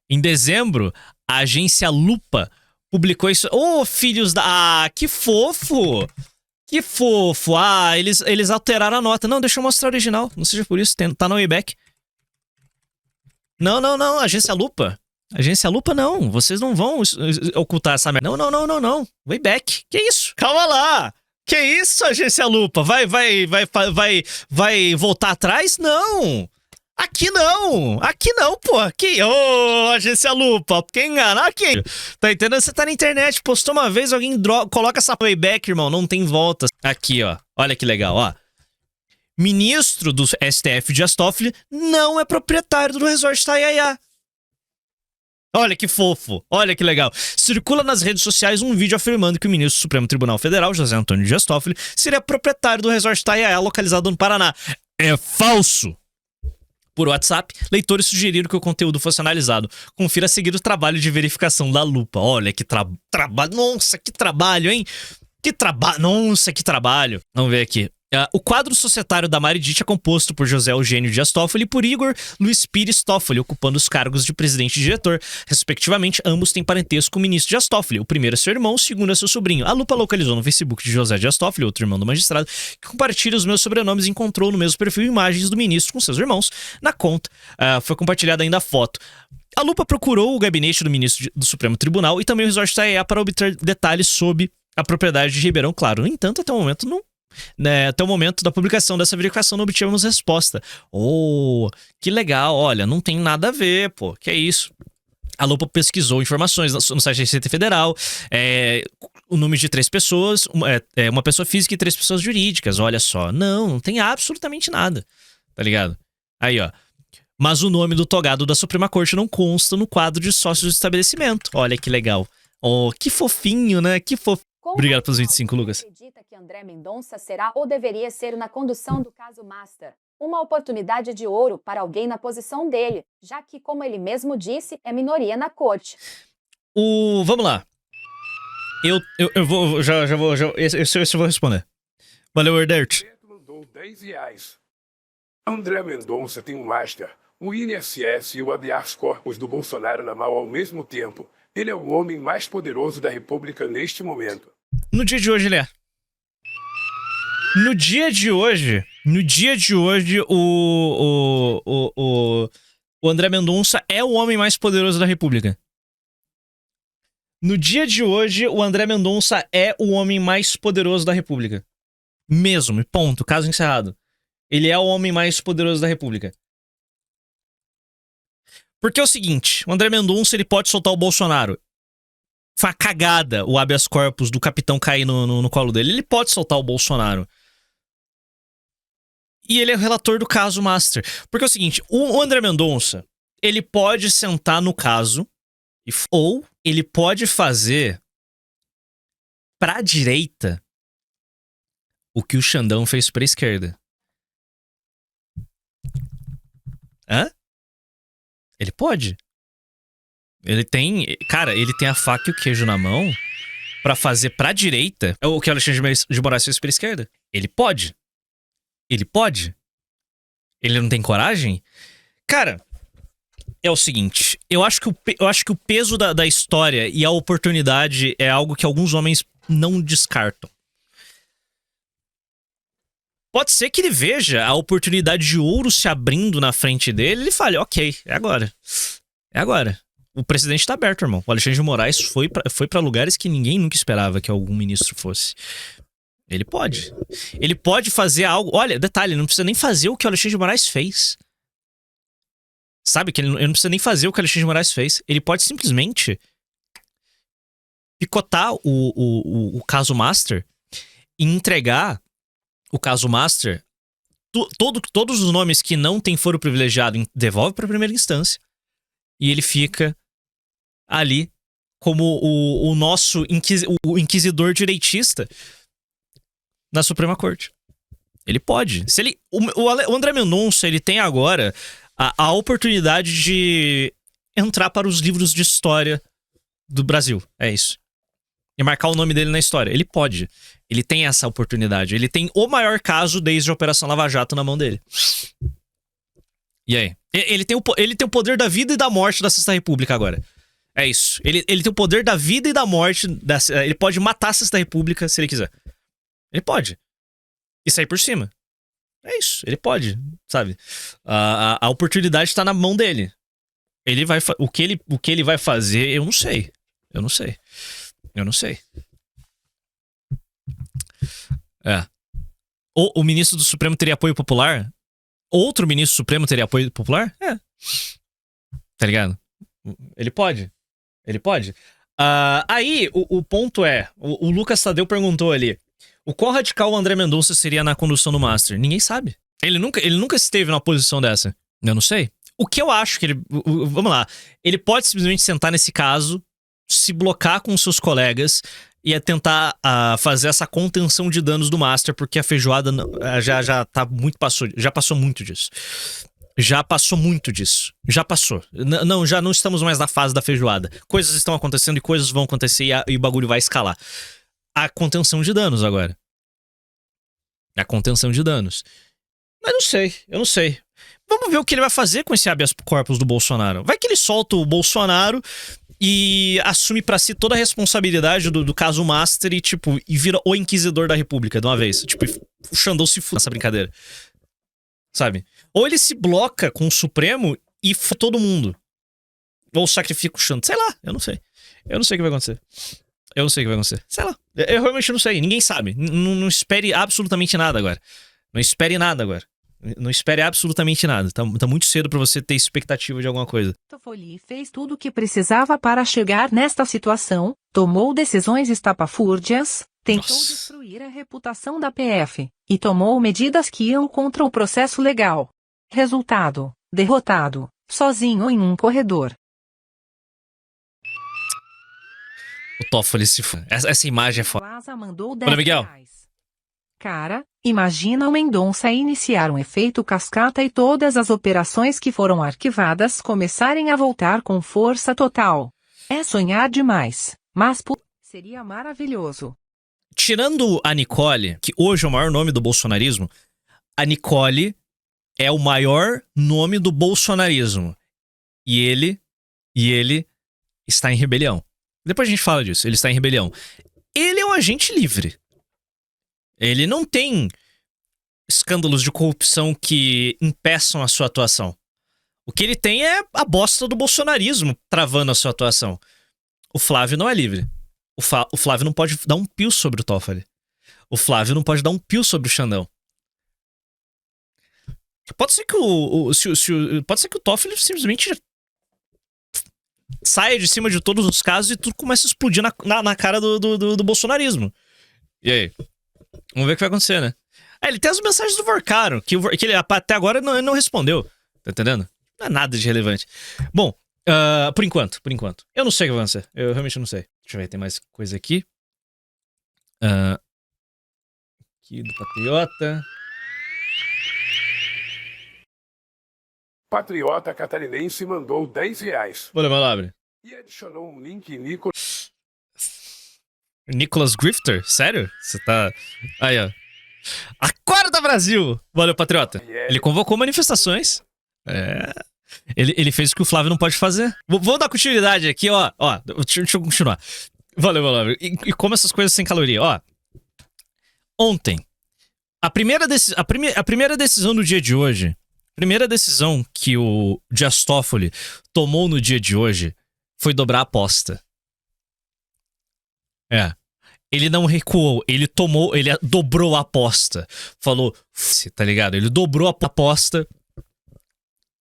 Em dezembro, a agência Lupa publicou isso. Filhos da... que fofo! Que fofo. Eles alteraram a nota. Não, deixa eu mostrar a original. Não seja por isso. Tá no Wayback. Não. Agência Lupa. Agência Lupa, não. Vocês não vão ocultar essa merda. Não. Wayback. Que isso? Calma lá. Que isso, Agência Lupa? Vai voltar atrás? Não. Aqui não, pô. Aqui, ô, agência Lupa, quer enganar quem? Tá entendendo? Você tá na internet, postou uma vez, alguém coloca essa playback, irmão, não tem volta. Aqui, ó, olha que legal, ó. Ministro do STF, Dias Toffoli, não é proprietário do Resort Taiaiá. Olha que fofo, olha que legal. Circula nas redes sociais um vídeo afirmando que o ministro do Supremo Tribunal Federal, José Antônio Dias Toffoli, seria proprietário do Resort Taiaiá, localizado no Paraná. É falso! Por WhatsApp, leitores sugeriram que o conteúdo fosse analisado. Confira a seguir o trabalho de verificação da Lupa. Olha que trabalho. Nossa, que trabalho, hein? Que trabalho. Nossa, que trabalho. Vamos ver aqui. O quadro societário da Maridite é composto por José Eugênio Dias Toffoli e por Igor Luiz Pires Toffoli, ocupando os cargos de presidente e diretor. Respectivamente, ambos têm parentesco com o ministro Dias Toffoli. O primeiro é seu irmão, o segundo é seu sobrinho. A Lupa localizou no Facebook de José Dias Toffoli, outro irmão do magistrado, que compartilha os meus sobrenomes e encontrou no mesmo perfil imagens do ministro com seus irmãos. Na conta, foi compartilhada ainda a foto. A Lupa procurou o gabinete do ministro do Supremo Tribunal e também o Resort Taiaiá para obter detalhes sobre a propriedade de Ribeirão Claro. No entanto, até o momento não. Até o momento da publicação dessa verificação não obtivemos resposta. Oh, que legal, olha, não tem nada a ver, pô, que é isso. A Lupa pesquisou informações no site da Receita Federal, o número de 3 pessoas, uma pessoa física e 3 pessoas jurídicas, olha só. Não tem absolutamente nada, tá ligado? Aí, ó. Mas o nome do togado da Suprema Corte não consta no quadro de sócios do estabelecimento. Olha que legal. Oh, que fofinho, né? Que fofinho. Obrigado pelos 25, Lucas. Acredita que André Mendonça será ou deveria ser na condução do caso Master? Uma oportunidade de ouro para alguém na posição dele, já que, como ele mesmo disse, é minoria na corte. Vamos lá. Eu vou, já vou, esse eu vou responder. Valeu, Herdert. Mandou R$10. André Mendonça tem um Master, o INSS e o habeas corpus do Bolsonaro na mão ao mesmo tempo. Ele é o homem mais poderoso da República neste momento. No dia de hoje, ele é. No dia de hoje, o André Mendonça é o homem mais poderoso da República. No dia de hoje, o André Mendonça é o homem mais poderoso da República. Mesmo, ponto, caso encerrado. Ele é o homem mais poderoso da República. Porque é o seguinte, o André Mendonça, ele pode soltar o Bolsonaro. Foi uma cagada o habeas corpus do capitão cair no colo dele. Ele pode soltar o Bolsonaro. E ele é o relator do caso Master. Porque é o seguinte, o André Mendonça, ele pode sentar no caso, ou ele pode fazer pra direita o que o Xandão fez pra esquerda. Hã? Ele pode. Ele tem... Cara, ele tem a faca e o queijo na mão pra fazer pra direita o que o Alexandre de Moraes fez pra esquerda. Ele pode. Ele pode. Ele não tem coragem? Cara, é o seguinte. Eu acho que o peso da história e a oportunidade é algo que alguns homens não descartam. Pode ser que ele veja a oportunidade de ouro se abrindo na frente dele e ele fale, ok, é agora. É agora. O presidente tá aberto, irmão. O Alexandre de Moraes foi pra lugares que ninguém nunca esperava que algum ministro fosse. Ele pode. Ele pode fazer algo... Olha, detalhe, ele não precisa nem fazer o que o Alexandre de Moraes fez. Sabe? Que ele não precisa nem fazer o que o Alexandre de Moraes fez. Ele pode simplesmente picotar o caso Master e entregar o caso Master, todos os nomes que não tem foro privilegiado, devolve para a primeira instância. E ele fica ali como o nosso inquisidor direitista na Suprema Corte. Ele pode. Se ele, o André Mendonça, ele tem agora a oportunidade de entrar para os livros de história do Brasil. É isso. E marcar o nome dele na história. Ele pode. Ele tem essa oportunidade. Ele tem o maior caso desde a Operação Lava Jato na mão dele. E aí? Ele tem o poder da vida e da morte da Sexta República agora. É isso. Ele tem o poder da vida e da morte. Ele pode matar a Sexta República se ele quiser. Ele pode. E sair por cima. É isso. Ele pode, sabe? A oportunidade tá na mão dele. Ele vai o que ele vai fazer, eu não sei. Eu não sei. É. O ministro do Supremo teria apoio popular? Outro ministro supremo teria apoio popular? É. Tá ligado? Ele pode. Ele pode. Aí, o ponto é... O Lucas Tadeu perguntou ali. O quão radical o André Mendonça seria na condução do Master? Ninguém sabe. Ele nunca esteve na posição dessa. Eu não sei. O que eu acho que ele... Vamos lá. Ele pode simplesmente sentar nesse caso, se blocar com seus colegas e tentar fazer essa contenção de danos do Master, porque a feijoada já tá muito... Já passou muito disso. Já passou muito disso. Já passou. Não, já não estamos mais na fase da feijoada. Coisas estão acontecendo e coisas vão acontecer e o bagulho vai escalar. A contenção de danos agora. A contenção de danos. Mas não sei, eu não sei. Vamos ver o que ele vai fazer com esse habeas corpus do Bolsonaro. Vai que ele solta o Bolsonaro e assume pra si toda a responsabilidade do caso Master e, tipo, e vira o inquisidor da República de uma vez. Tipo, o Xandão se fuda nessa brincadeira. Sabe? Ou ele se bloca com o Supremo e todo mundo. Ou sacrifica o Xandão. Sei lá, eu não sei. Eu não sei o que vai acontecer. Eu não sei o que vai acontecer. Sei lá. Eu realmente não sei. Ninguém sabe. Não espere absolutamente nada agora. Não espere nada agora. Não espere absolutamente nada. Tá muito cedo pra você ter expectativa de alguma coisa. Toffoli fez tudo o que precisava para chegar nesta situação, tomou decisões estapafúrdias, tentou destruir a reputação da PF, e tomou medidas que iam contra o processo legal. Resultado: derrotado, sozinho em um corredor. O Toffoli se foi. Essa imagem é foda. Plaza mandou Olha, Miguel. R$10. Cara, imagina o Mendonça iniciar um efeito cascata e todas as operações que foram arquivadas começarem a voltar com força total. É sonhar demais, mas seria maravilhoso. Tirando a Nicole, que hoje é o maior nome do bolsonarismo, a Nicole é o maior nome do bolsonarismo. E ele está em rebelião. Depois a gente fala disso, ele está em rebelião. Ele é um agente livre. Ele não tem escândalos de corrupção que impeçam a sua atuação. O que ele tem é a bosta do bolsonarismo travando a sua atuação. O Flávio não é livre. O Flávio não pode dar um pio sobre o Toffoli. O Flávio não pode dar um pio sobre o Xandão. Pode ser que pode ser que o Toffoli simplesmente saia de cima de todos os casos e tudo comece a explodir na cara do bolsonarismo. E aí? Vamos ver o que vai acontecer, né? Ele tem as mensagens do Vorcaro, que ele até agora não respondeu. Tá entendendo? Não é nada de relevante. Bom, por enquanto. Eu não sei o que vai acontecer. Eu realmente não sei. Deixa eu ver, tem mais coisa aqui. Aqui do Patriota. Patriota catarinense mandou R$10. Valeu, Malabre. E adicionou um link Nicholas Grifter? Sério? Você tá... Aí, ó. Acorda, Brasil! Valeu, Patriota. Ele convocou manifestações. Ele fez o que o Flávio não pode fazer. Vou dar continuidade aqui, ó. Deixa eu continuar. Valeu, Malabre. E como essas coisas sem caloria, ó. Ontem, a primeira decisão do dia de hoje, primeira decisão que o Dias Toffoli tomou no dia de hoje foi dobrar a aposta. Ele não recuou, ele dobrou a aposta. Falou, tá ligado? Ele dobrou a aposta.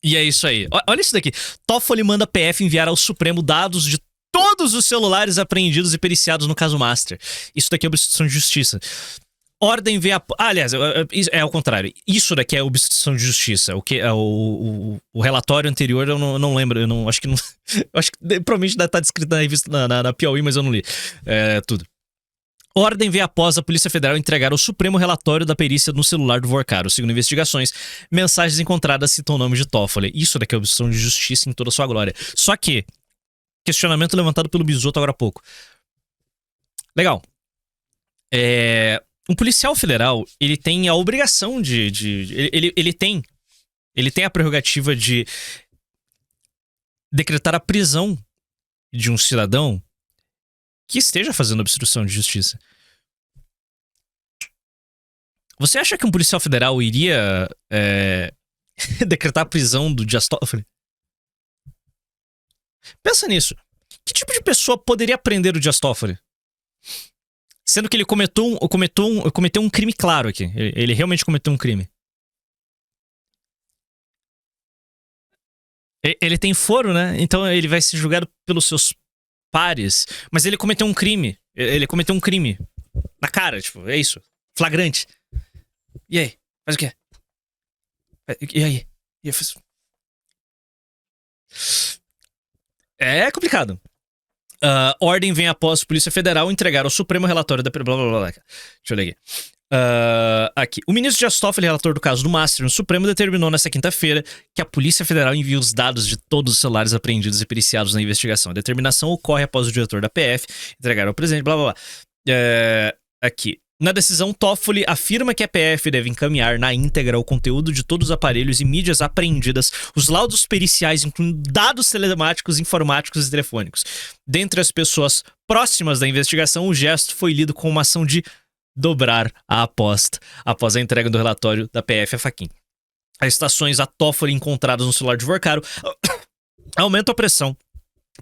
E é isso aí. Olha isso daqui. Toffoli manda a PF enviar ao Supremo dados de todos os celulares apreendidos e periciados no caso Master. Isso daqui é obstrução de justiça. Ordem vê a... aliás, é ao contrário. Isso daqui é obstrução de justiça. O que é o relatório anterior eu não lembro. Eu acho que provavelmente deve estar descrito na revista na Piauí, mas eu não li. Tudo. Ordem vê após a Polícia Federal entregar ao Supremo relatório da perícia no celular do Vorcaro. Segundo investigações, mensagens encontradas citam o nome de Toffoli. Isso daqui é obstrução de justiça em toda a sua glória. Só que, questionamento levantado pelo Bisotto agora há pouco. Legal. Um policial federal, ele tem a obrigação ele tem a prerrogativa de decretar a prisão de um cidadão que esteja fazendo obstrução de justiça. Você acha que um policial federal iria decretar a prisão do Dias Toffoli? Pensa nisso. Que tipo de pessoa poderia prender o Dias Toffoli? Sendo que ele cometeu um crime claro aqui. Ele realmente cometeu um crime. Ele tem foro, né? Então ele vai ser julgado pelos seus pares. Mas ele cometeu um crime. Ele cometeu um crime. Na cara, tipo, é isso. Flagrante. E aí? Faz o quê? E aí? E eu fiz... É complicado. Ordem vem após Polícia Federal entregar ao Supremo relatório da... Blá, blá, blá, blá. Deixa eu ler aqui. Aqui. O ministro Dias Toffoli, relator do caso do Master no Supremo, determinou nesta quinta-feira que a Polícia Federal envie os dados de todos os celulares apreendidos e periciados na investigação. A determinação ocorre após o diretor da PF entregar ao presidente, blá, blá, blá. Aqui. Na decisão, Toffoli afirma que a PF deve encaminhar na íntegra o conteúdo de todos os aparelhos e mídias apreendidas, os laudos periciais, incluindo dados telemáticos, informáticos e telefônicos. Dentre as pessoas próximas da investigação, o gesto foi lido como uma ação de dobrar a aposta após a entrega do relatório da PF a Fachin. As estações a Toffoli encontradas no celular de Vorcaro aumentam a pressão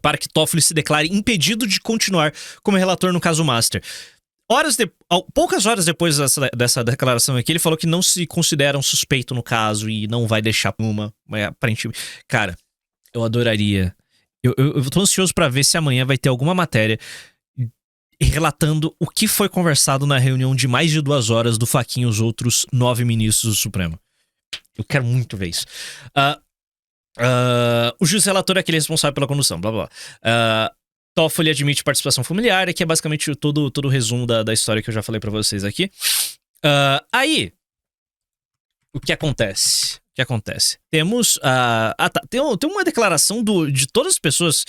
para que Toffoli se declare impedido de continuar como relator no caso Master. Poucas horas depois dessa declaração aqui, ele falou que não se considera um suspeito no caso e não vai deixar uma. Aparentemente. Cara, eu adoraria. Eu tô ansioso pra ver se amanhã vai ter alguma matéria relatando o que foi conversado na reunião de mais de 2 horas do Fachin e os outros 9 ministros do Supremo. Eu quero muito ver isso. O juiz relator é aquele responsável pela condução, blá blá blá. Toffoli admite participação familiar, que é basicamente todo o resumo da história que eu já falei pra vocês aqui. Aí, o que acontece? Temos... tem uma declaração de todas as pessoas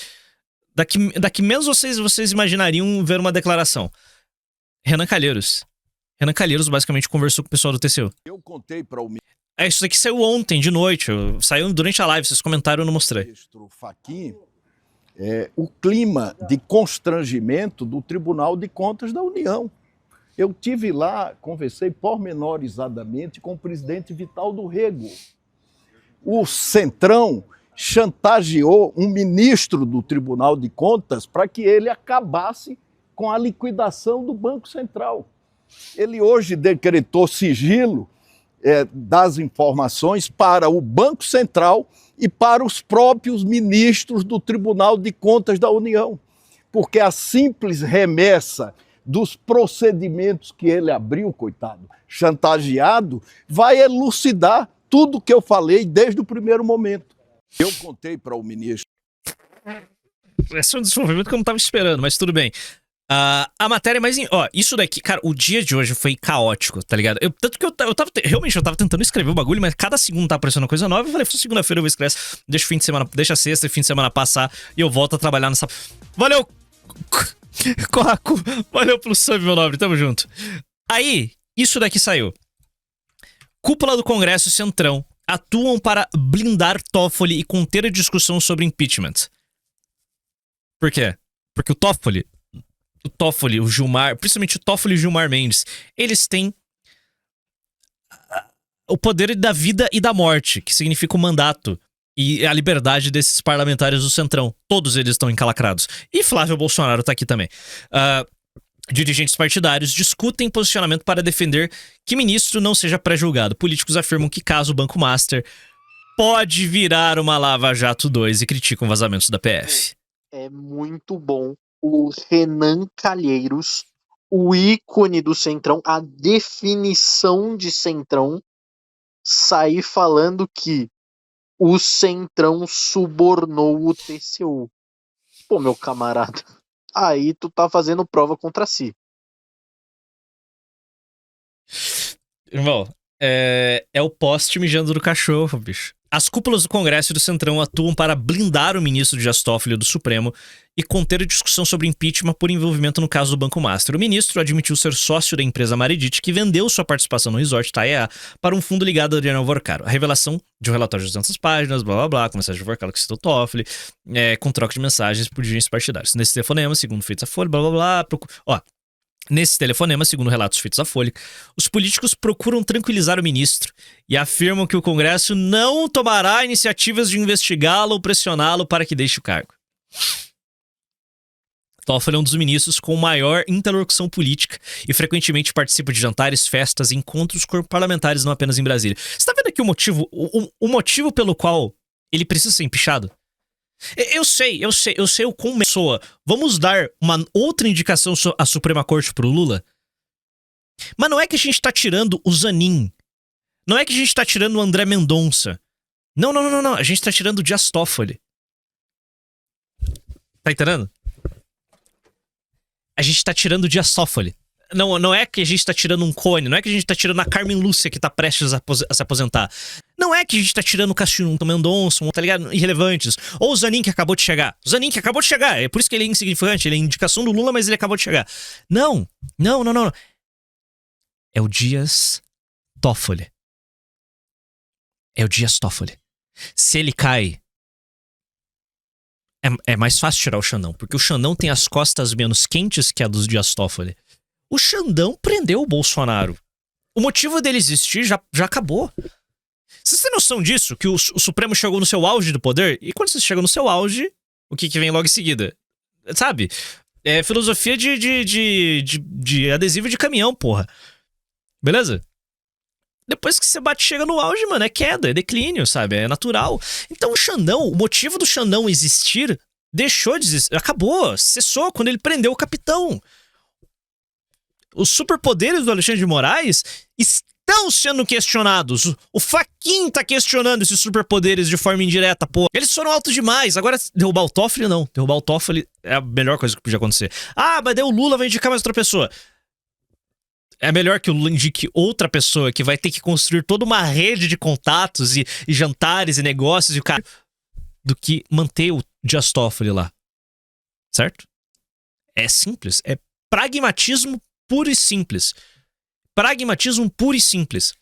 daqui menos vocês imaginariam ver uma declaração. Renan Calheiros. Renan Calheiros basicamente conversou com o pessoal do TCU. Eu contei para o isso aqui saiu ontem, de noite. Saiu durante a live, vocês comentaram, eu não mostrei. ministro Fachin o clima de constrangimento do Tribunal de Contas da União. Eu tive lá, conversei pormenorizadamente com o presidente Vital do Rego. O Centrão chantageou um ministro do Tribunal de Contas para que ele acabasse com a liquidação do Banco Central. Ele hoje decretou sigilo das informações para o Banco Central e para os próprios ministros do Tribunal de Contas da União, porque a simples remessa dos procedimentos que ele abriu, coitado, chantageado, vai elucidar tudo que eu falei desde o primeiro momento. Eu contei para o ministro. Esse é um desenvolvimento que eu não estava esperando, mas tudo bem. A matéria mais... isso daqui... Cara, o dia de hoje foi caótico, tá ligado? Tanto que eu tava tentando escrever o bagulho, mas cada segundo tá aparecendo uma coisa nova. Eu falei, segunda-feira eu vou escrever, deixa a sexta e fim de semana passar e eu volto a trabalhar nessa... Valeu! Coraco! Valeu pelo sub, meu nobre, tamo junto. Aí, isso daqui saiu. Cúpula do Congresso e Centrão atuam para blindar Toffoli e conter a discussão sobre impeachment. Por quê? Porque o Toffoli, o Gilmar, principalmente o Toffoli e o Gilmar Mendes, eles têm o poder da vida e da morte, que significa o mandato e a liberdade desses parlamentares do Centrão. Todos eles estão encalacrados. E Flávio Bolsonaro tá aqui também. Dirigentes partidários discutem posicionamento para defender que ministro não seja pré-julgado. Políticos afirmam que caso o Banco Master pode virar uma Lava Jato 2 e criticam vazamentos da PF. É muito bom o Renan Calheiros, o ícone do Centrão, a definição de Centrão, sair falando que o Centrão subornou o TCU. Pô, meu camarada, aí tu tá fazendo prova contra si. Irmão, é o poste mijando do cachorro, bicho. As cúpulas do Congresso e do Centrão atuam para blindar o ministro Dias Toffoli do Supremo e conter a discussão sobre impeachment por envolvimento no caso do Banco Master. O ministro admitiu ser sócio da empresa Maredit, que vendeu sua participação no resort TAEA para um fundo ligado a Adriano Vorcaro. A revelação de um relatório de 200 páginas, blá blá blá, com mensagem de Vorcaro que citou Toffoli, com troca de mensagens por dirigentes partidários. Nesse telefonema, segundo feitos à Folha, blá blá blá, Nesse telefonema, segundo relatos feitos à Folha, os políticos procuram tranquilizar o ministro e afirmam que o Congresso não tomará iniciativas de investigá-lo ou pressioná-lo para que deixe o cargo. Toffoli é um dos ministros com maior interlocução política e frequentemente participa de jantares, festas e encontros com parlamentares não apenas em Brasília. Você tá vendo aqui o motivo pelo qual ele precisa ser empichado? Eu sei o como pessoa. Vamos dar uma outra indicação à Suprema Corte pro Lula? Mas não é que a gente tá tirando o Zanin. Não é que a gente tá tirando o André Mendonça. Não. A gente tá tirando o Dias Toffoli. Tá entendendo? A gente tá tirando o Dias Toffoli. Não é que a gente tá tirando um Cone, não é que a gente tá tirando a Carmen Lúcia que tá prestes a se aposentar. Não é que a gente tá tirando o Cássio Mendonça, tá ligado? Irrelevantes. Ou o Zanin que acabou de chegar. O Zanin que acabou de chegar. É por isso que ele é insignificante. Ele é indicação do Lula, mas ele acabou de chegar. Não. É o Dias Toffoli. É o Dias Toffoli. Se ele cai, é mais fácil tirar o Xandão, porque o Xandão tem as costas menos quentes que a dos Dias Toffoli. O Xandão prendeu o Bolsonaro. O motivo dele existir já acabou. Vocês têm noção disso? Que o Supremo chegou no seu auge do poder? E quando você chega no seu auge, o que vem logo em seguida? Sabe? É filosofia de adesivo de caminhão, porra. Beleza? Depois que você chega no auge, mano, é queda, é declínio, sabe? É natural. Então o Xandão, o motivo do Xandão existir, deixou de existir. Acabou, cessou quando ele prendeu o capitão. Os superpoderes do Alexandre de Moraes estão sendo questionados. O Fachin tá questionando esses superpoderes de forma indireta, pô. Eles foram altos demais. Agora, derrubar o Toffoli, não. Derrubar o Toffoli é a melhor coisa que podia acontecer. Ah, mas daí o Lula vai indicar mais outra pessoa. É melhor que o Lula indique outra pessoa que vai ter que construir toda uma rede de contatos e jantares e negócios e o cara, do que manter o Dias Toffoli lá. Certo? É simples. É pragmatismo puro e simples. Pragmatismo puro e simples.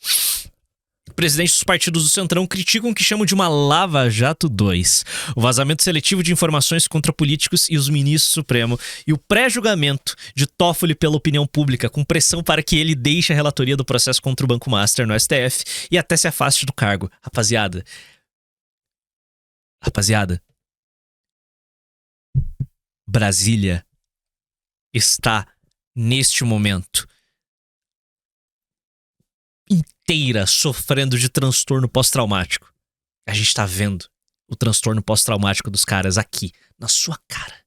Presidentes dos partidos do Centrão criticam o que chamam de uma Lava Jato 2. O vazamento seletivo de informações contra políticos e os ministros do Supremo e o pré-julgamento de Toffoli pela opinião pública, com pressão para que ele deixe a relatoria do processo contra o Banco Master no STF e até se afaste do cargo. Rapaziada. Brasília está, neste momento, inteira sofrendo de transtorno pós-traumático. A gente tá vendo o transtorno pós-traumático dos caras aqui, na sua cara.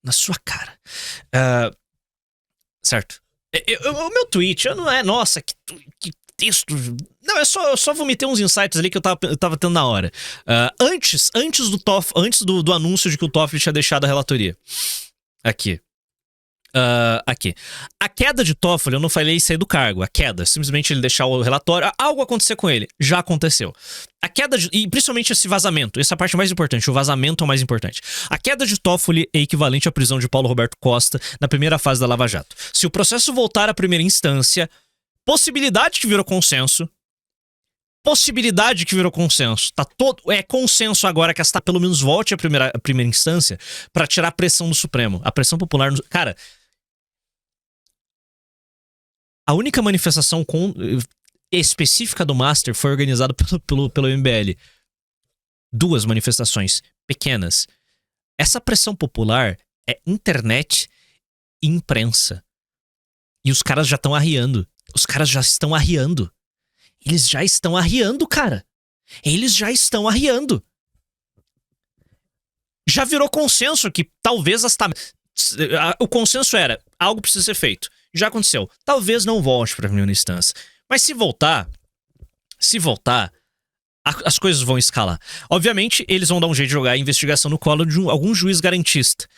Na sua cara. Certo? O meu tweet não é, nossa, que texto. Não, eu só vomitei uns insights ali que eu tava tendo na hora. Antes do anúncio de que o Toffoli tinha deixado a relatoria. Aqui. A queda de Toffoli, eu não falei sair do cargo. A queda, simplesmente ele deixar o relatório, algo acontecer com ele. Já aconteceu. A queda e principalmente esse vazamento, essa é a parte mais importante. O vazamento é o mais importante. A queda de Toffoli é equivalente à prisão de Paulo Roberto Costa na primeira fase da Lava Jato. Se o processo voltar à primeira instância, possibilidade que virou consenso. Tá todo. É consenso agora que esta pelo menos volte à primeira instância pra tirar a pressão do Supremo. A pressão popular. Cara. A única manifestação específica do Master foi organizada pelo MBL. 2 manifestações pequenas. Essa pressão popular é internet e imprensa. E os caras já estão arriando. Eles já estão arriando, cara. Já virou consenso que talvez o consenso era, algo precisa ser feito. Já aconteceu. Talvez não volte pra primeira instância. Mas se voltar, as coisas vão escalar. Obviamente, eles vão dar um jeito de jogar a investigação no colo de algum juiz garantista.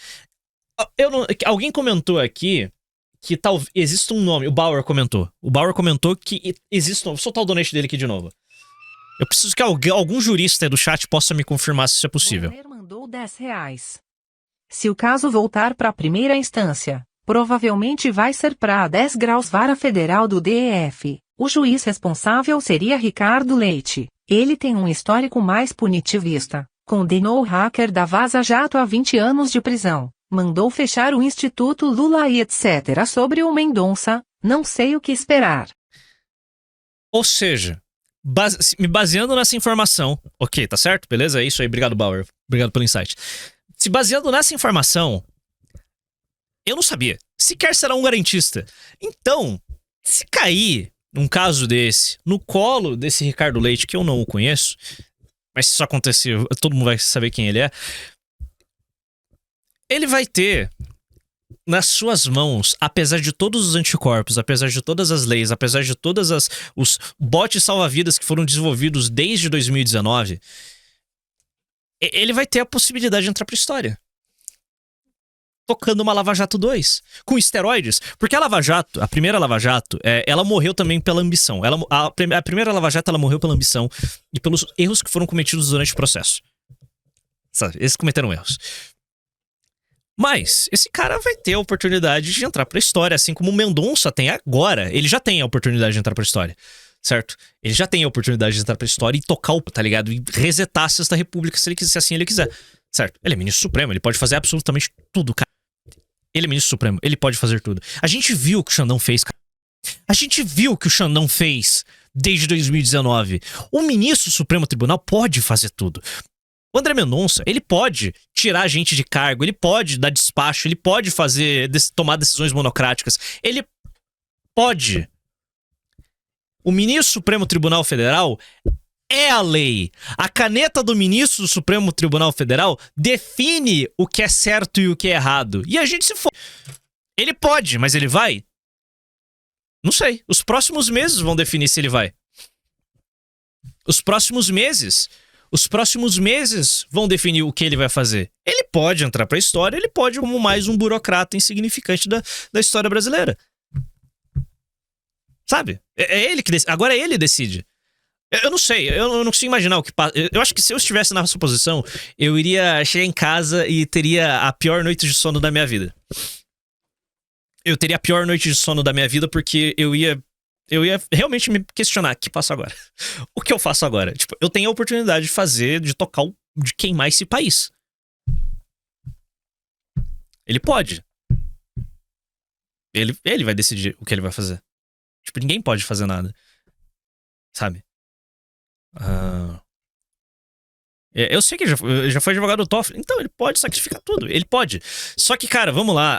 Alguém comentou aqui que existe um nome. O Bauer comentou. Que existe um nome. Vou soltar o donate dele aqui de novo. Eu preciso que algum jurista aí do chat possa me confirmar se isso é possível. Bonner mandou R$10. Se o caso voltar para a primeira instância, provavelmente vai ser para 10 graus Vara Federal do DF. O juiz responsável seria Ricardo Leite. Ele tem um histórico mais punitivista. Condenou o hacker da Vaza Jato a 20 anos de prisão. Mandou fechar o Instituto Lula e etc. Sobre o Mendonça. Não sei o que esperar. Ou seja, me baseando nessa informação... Ok, tá certo? Beleza? É isso aí. Obrigado, Bauer. Obrigado pelo insight. Se baseando nessa informação... Eu não sabia. Sequer será um garantista. Então, se cair um caso desse no colo desse Ricardo Leite, que eu não o conheço, mas se isso acontecer, todo mundo vai saber quem ele é. Ele vai ter nas suas mãos, apesar de todos os anticorpos, apesar de todas as leis, apesar de todas os botes salva-vidas que foram desenvolvidos desde 2019, ele vai ter a possibilidade de entrar pra história. Tocando uma Lava Jato 2, com esteroides. Porque a Lava Jato, a primeira Lava Jato, ela morreu também pela ambição. A primeira Lava Jato, ela morreu pela ambição e pelos erros que foram cometidos durante o processo. Sabe, eles cometeram erros. Mas esse cara vai ter a oportunidade de entrar pra história, assim como o Mendonça tem agora. Ele já tem a oportunidade de entrar pra história, certo? Ele já tem a oportunidade de entrar pra história e tocar o, tá ligado? E resetar a Sexta República se assim ele quiser, certo? Ele é ministro supremo, ele pode fazer absolutamente tudo, cara. Ele é ministro supremo, ele pode fazer tudo. A gente viu o que o Xandão fez, cara. A gente viu o que o Xandão fez desde 2019. O ministro do Supremo Tribunal pode fazer tudo. O André Mendonça, ele pode tirar a gente de cargo, ele pode dar despacho, ele pode tomar decisões monocráticas. Ele pode. O ministro do Supremo Tribunal Federal é a lei. A caneta do ministro do Supremo Tribunal Federal define o que é certo e o que é errado. E a gente se for. Ele pode, mas ele vai? Não sei. Os próximos meses vão definir se ele vai. Os próximos meses vão definir o que ele vai fazer. Ele pode entrar pra história, ele pode como mais um burocrata insignificante da história brasileira. Sabe? É ele que decide. Agora ele decide. Eu não sei, eu não consigo imaginar o que passa. Eu acho que se eu estivesse na sua posição, eu iria chegar em casa e teria a pior noite de sono da minha vida. Eu teria a pior noite de sono da minha vida porque eu ia realmente me questionar o que faço agora. O que eu faço agora? Tipo, eu tenho a oportunidade de tocar de queimar esse país. Ele pode. Ele vai decidir o que ele vai fazer. Tipo, ninguém pode fazer nada. Sabe? Eu sei que ele já foi advogado do Toffoli. Então, ele pode sacrificar tudo. Ele pode. Só que, cara, vamos lá.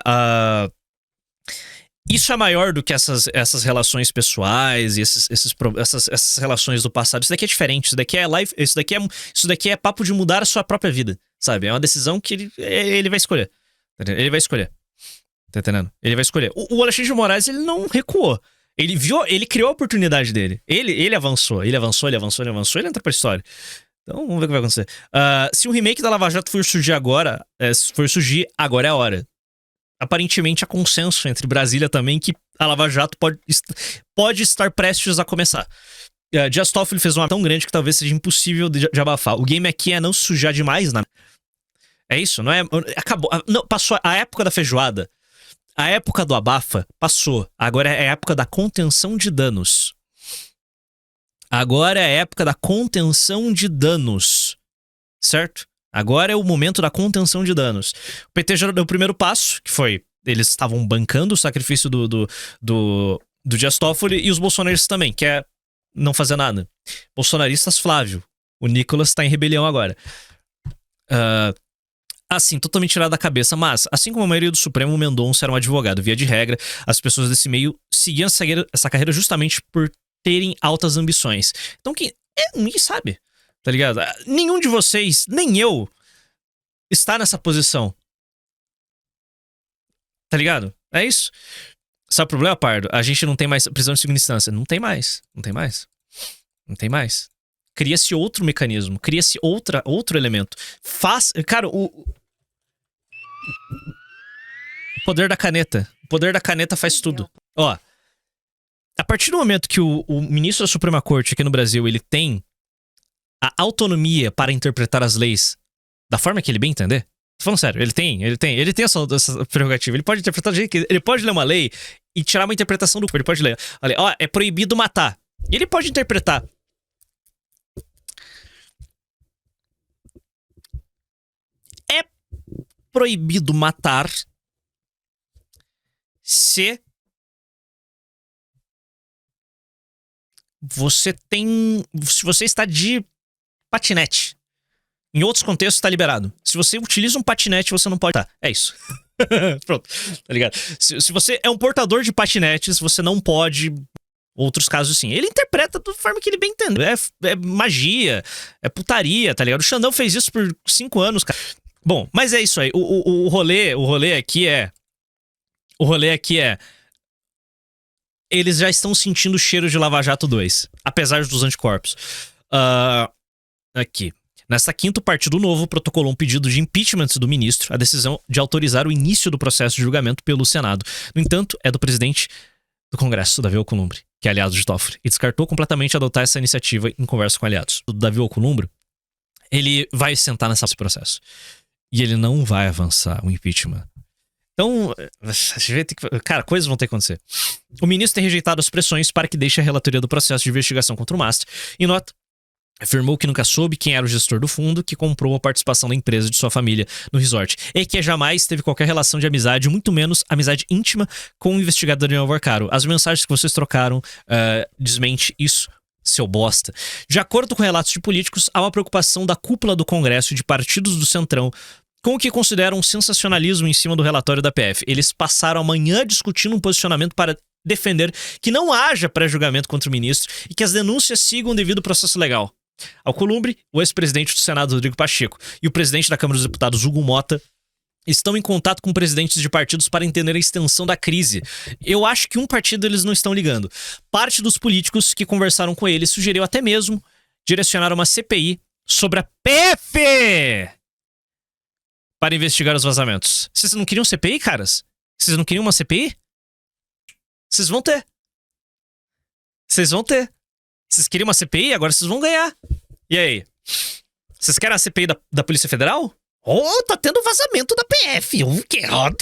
Isso é maior do que essas relações pessoais e essas relações do passado. Isso daqui é diferente. Isso daqui é life. Isso daqui é papo de mudar a sua própria vida. Sabe? É uma decisão que ele vai escolher. Ele vai escolher. Tá entendendo? Ele vai escolher. O Alexandre de Moraes, ele não recuou. Ele criou a oportunidade dele. Ele avançou. Ele entra pra história. Então, vamos ver o que vai acontecer. Se o remake da Lava Jato for surgir agora, agora é a hora. Aparentemente há consenso entre Brasília também que a Lava Jato pode estar prestes a começar. Dias Toffoli fez uma tão grande que talvez seja impossível de abafar. O game aqui é não se sujar demais, né? É isso, não é? Acabou. Não, passou a época da feijoada. A época do abafa passou. Agora é a época da contenção de danos. Agora é a época da contenção de danos. Certo? Agora é o momento da contenção de danos. O PT já deu o primeiro passo, que foi... Eles estavam bancando o sacrifício do Dias Toffoli e os bolsonaristas também, que é não fazer nada. Bolsonaristas, Flávio. O Nicolas tá em rebelião agora. Assim, totalmente tirado da cabeça, mas, assim como a maioria do Supremo, o Mendonça era um advogado. Via de regra, as pessoas desse meio seguiam essa carreira justamente por terem altas ambições. Então, ninguém sabe, tá ligado? Nenhum de vocês, nem eu, está nessa posição. Tá ligado? É isso. Sabe o problema, Pardo? A gente não tem mais prisão de segunda instância. Não tem mais. Cria-se outro mecanismo, cria-se outro elemento. Cara, o poder da caneta. O poder da caneta faz tudo. Ó, a partir do momento que o ministro da Suprema Corte aqui no Brasil, ele tem a autonomia para interpretar as leis da forma que ele bem entender. Tô falando sério, ele tem essa prerrogativa. Ele pode interpretar do jeito que ele pode ler uma lei e tirar uma interpretação do corpo. Ele pode ler, olha, ó, é proibido matar. E ele pode interpretar. É proibido matar se você está de patinete. Em outros contextos está liberado. Se você utiliza um patinete, você não pode... Tá, é isso. Pronto, tá ligado? Se você é um portador de patinetes, você não pode outros casos sim. Ele interpreta da forma que ele bem entende. É magia, é putaria, tá ligado? O Xandão fez isso por 5 anos, cara. Bom, mas é isso aí. O rolê aqui é... O rolê aqui é... Eles já estão sentindo o cheiro de Lava Jato 2, apesar dos anticorpos. Aqui. Nesta quinta, o Partido Novo protocolou um pedido de impeachment do ministro, a decisão de autorizar o início do processo de julgamento pelo Senado. No entanto, é do presidente do Congresso, Davi Alcolumbre, que é aliado de Toffoli, e descartou completamente adotar essa iniciativa em conversa com aliados. O Davi Alcolumbre, ele vai sentar nesse processo. E ele não vai avançar o impeachment. Então, cara, coisas vão ter que acontecer. O ministro tem rejeitado as pressões para que deixe a relatoria do processo de investigação contra o Master. Em nota, afirmou que nunca soube quem era o gestor do fundo que comprou a participação da empresa de sua família no resort e que jamais teve qualquer relação de amizade, muito menos amizade íntima com o investigado Daniel Varcaro. As mensagens que vocês trocaram desmente isso, seu bosta. De acordo com relatos de políticos, há uma preocupação da cúpula do Congresso e de partidos do Centrão com o que consideram um sensacionalismo em cima do relatório da PF. Eles passaram a manhã discutindo um posicionamento para defender que não haja pré-julgamento contra o ministro e que as denúncias sigam o devido processo legal. Alcolumbre, o ex-presidente do Senado, Rodrigo Pacheco, e o presidente da Câmara dos Deputados, Hugo Mota, estão em contato com presidentes de partidos para entender a extensão da crise. Eu acho que um partido eles não estão ligando. Parte dos políticos que conversaram com eles sugeriu até mesmo direcionar uma CPI sobre a PF para investigar os vazamentos. Vocês não queriam CPI, caras? Vocês não queriam uma CPI? Vocês vão ter. Vocês vão ter. Vocês queriam uma CPI? Agora vocês vão ganhar. E aí? Vocês querem a CPI da Polícia Federal? Oh, tá tendo vazamento da PF. Que errado.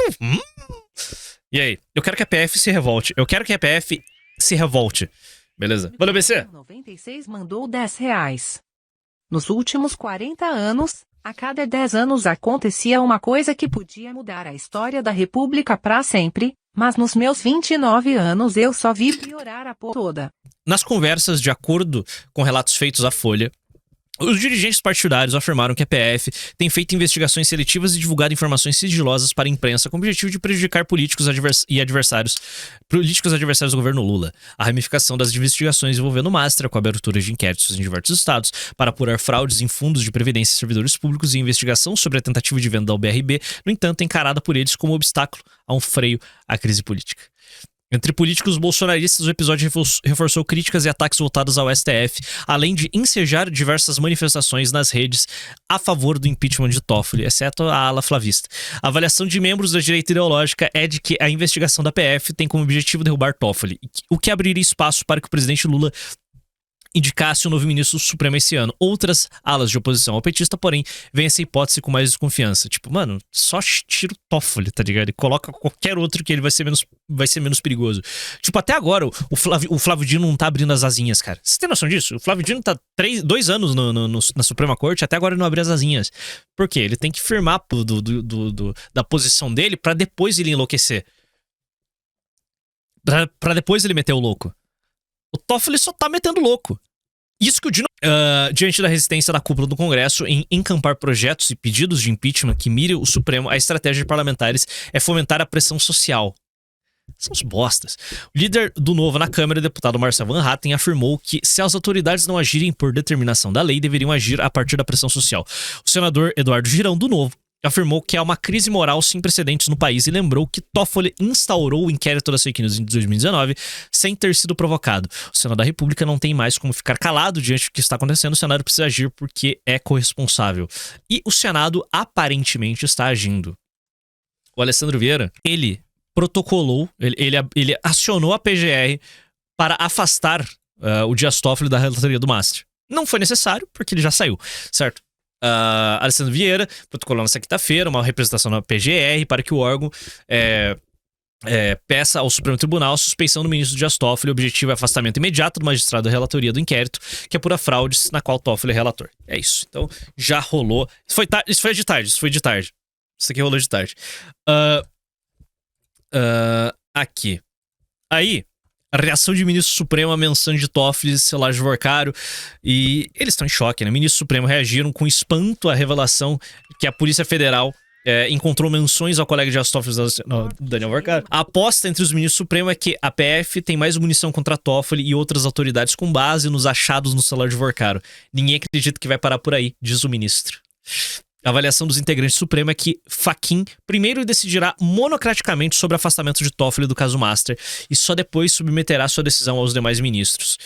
E aí? Eu quero que a PF se revolte. Eu quero que a PF se revolte. Beleza? Valeu, BC. 96 mandou R$10. Nos últimos 40 anos, a cada 10 anos acontecia uma coisa que podia mudar a história da República pra sempre, mas nos meus 29 anos eu só vi piorar a porra toda. Nas conversas, de acordo com relatos feitos à Folha, os dirigentes partidários afirmaram que a PF tem feito investigações seletivas e divulgado informações sigilosas para a imprensa com o objetivo de prejudicar políticos adversários do governo Lula. A ramificação das investigações envolvendo o Mastra, com a abertura de inquéritos em diversos estados para apurar fraudes em fundos de previdência e servidores públicos e investigação sobre a tentativa de venda da UBRB, no entanto, é encarada por eles como obstáculo a um freio à crise política. Entre políticos bolsonaristas, o episódio reforçou críticas e ataques voltados ao STF, além de ensejar diversas manifestações nas redes a favor do impeachment de Toffoli, exceto a ala flavista. A avaliação de membros da direita ideológica é de que a investigação da PF tem como objetivo derrubar Toffoli, o que abriria espaço para que o presidente Lula indicasse o novo ministro supremo esse ano. Outras alas de oposição ao petista, porém, veem essa hipótese com mais desconfiança. Tipo, mano, só tira o Toffoli, tá ligado? E coloca qualquer outro que ele vai ser menos perigoso. Tipo, até agora, o Flávio Dino não tá abrindo as asinhas, cara. Você tem noção disso? O Flávio Dino tá 2 anos na Suprema Corte, até agora ele não abriu as asinhas. Por quê? Ele tem que firmar da posição dele pra depois ele enlouquecer. Pra depois ele meter o louco. O Toffoli só tá metendo louco. Isso que o Dino... diante da resistência da cúpula do Congresso em encampar projetos e pedidos de impeachment que mire o Supremo, a estratégia de parlamentares é fomentar a pressão social. São os bostas. O líder do Novo na Câmara, o deputado Marcel Van Hatten, afirmou que se as autoridades não agirem por determinação da lei, deveriam agir a partir da pressão social. O senador Eduardo Girão, do Novo, afirmou que há uma crise moral sem precedentes no país e lembrou que Toffoli instaurou o inquérito das fake news em 2019 sem ter sido provocado. O Senado da República não tem mais como ficar calado diante do que está acontecendo, o Senado precisa agir porque é corresponsável. E o Senado aparentemente está agindo. O Alessandro Vieira, ele protocolou, ele acionou a PGR para afastar o Dias Toffoli da relatoria do Master. Não foi necessário, porque ele já saiu, certo? Alessandro Vieira protocolou nessa quinta-feira uma representação na PGR para que o órgão peça ao Supremo Tribunal a suspeição do ministro Dias Toffoli. O objetivo é afastamento imediato do magistrado da relatoria do inquérito, que apura fraudes na qual Toffoli é relator. É isso. Então, já rolou. Isso foi de tarde. Isso aqui rolou de tarde. Aqui. Aí, a reação de ministro Supremo à menção de Toffoli, Sérgio Varcaro, e eles estão em choque, né? Ministros Supremo reagiram com espanto à revelação que a Polícia Federal encontrou menções ao colega de Dias Toffoli, Daniel Varcaro. A aposta entre os ministros supremos é que a PF tem mais munição contra Toffoli e outras autoridades com base nos achados no celular de Varcaro. Ninguém acredita que vai parar por aí, diz o ministro. A avaliação dos integrantes do Supremo é que Fachin primeiro decidirá monocraticamente sobre o afastamento de Toffoli do caso Master e só depois submeterá sua decisão aos demais ministros.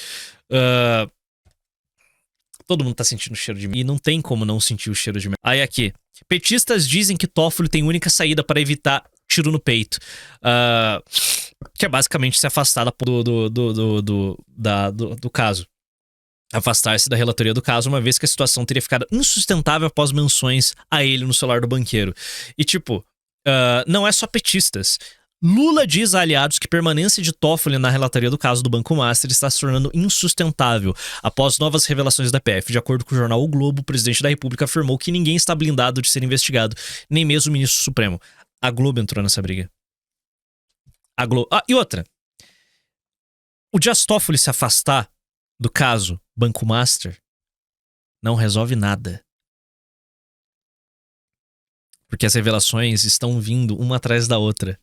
Todo mundo tá sentindo o cheiro de merda. E não tem como não sentir o cheiro de merda. Aí aqui. Petistas dizem que Toffoli tem única saída para evitar tiro no peito. Que é basicamente se afastar do caso. Afastar-se da relatoria do caso, uma vez que a situação teria ficado insustentável após menções a ele no celular do banqueiro. E tipo, não é só petistas. Lula diz a aliados que permanência de Toffoli na relatoria do caso do Banco Master está se tornando insustentável após novas revelações da PF. De acordo com o jornal O Globo, o presidente da República afirmou que ninguém está blindado de ser investigado, nem mesmo o ministro supremo. A Globo entrou nessa briga. E outra. O Dias Toffoli se afastar do caso Banco Master não resolve nada. Porque as revelações estão vindo uma atrás da outra.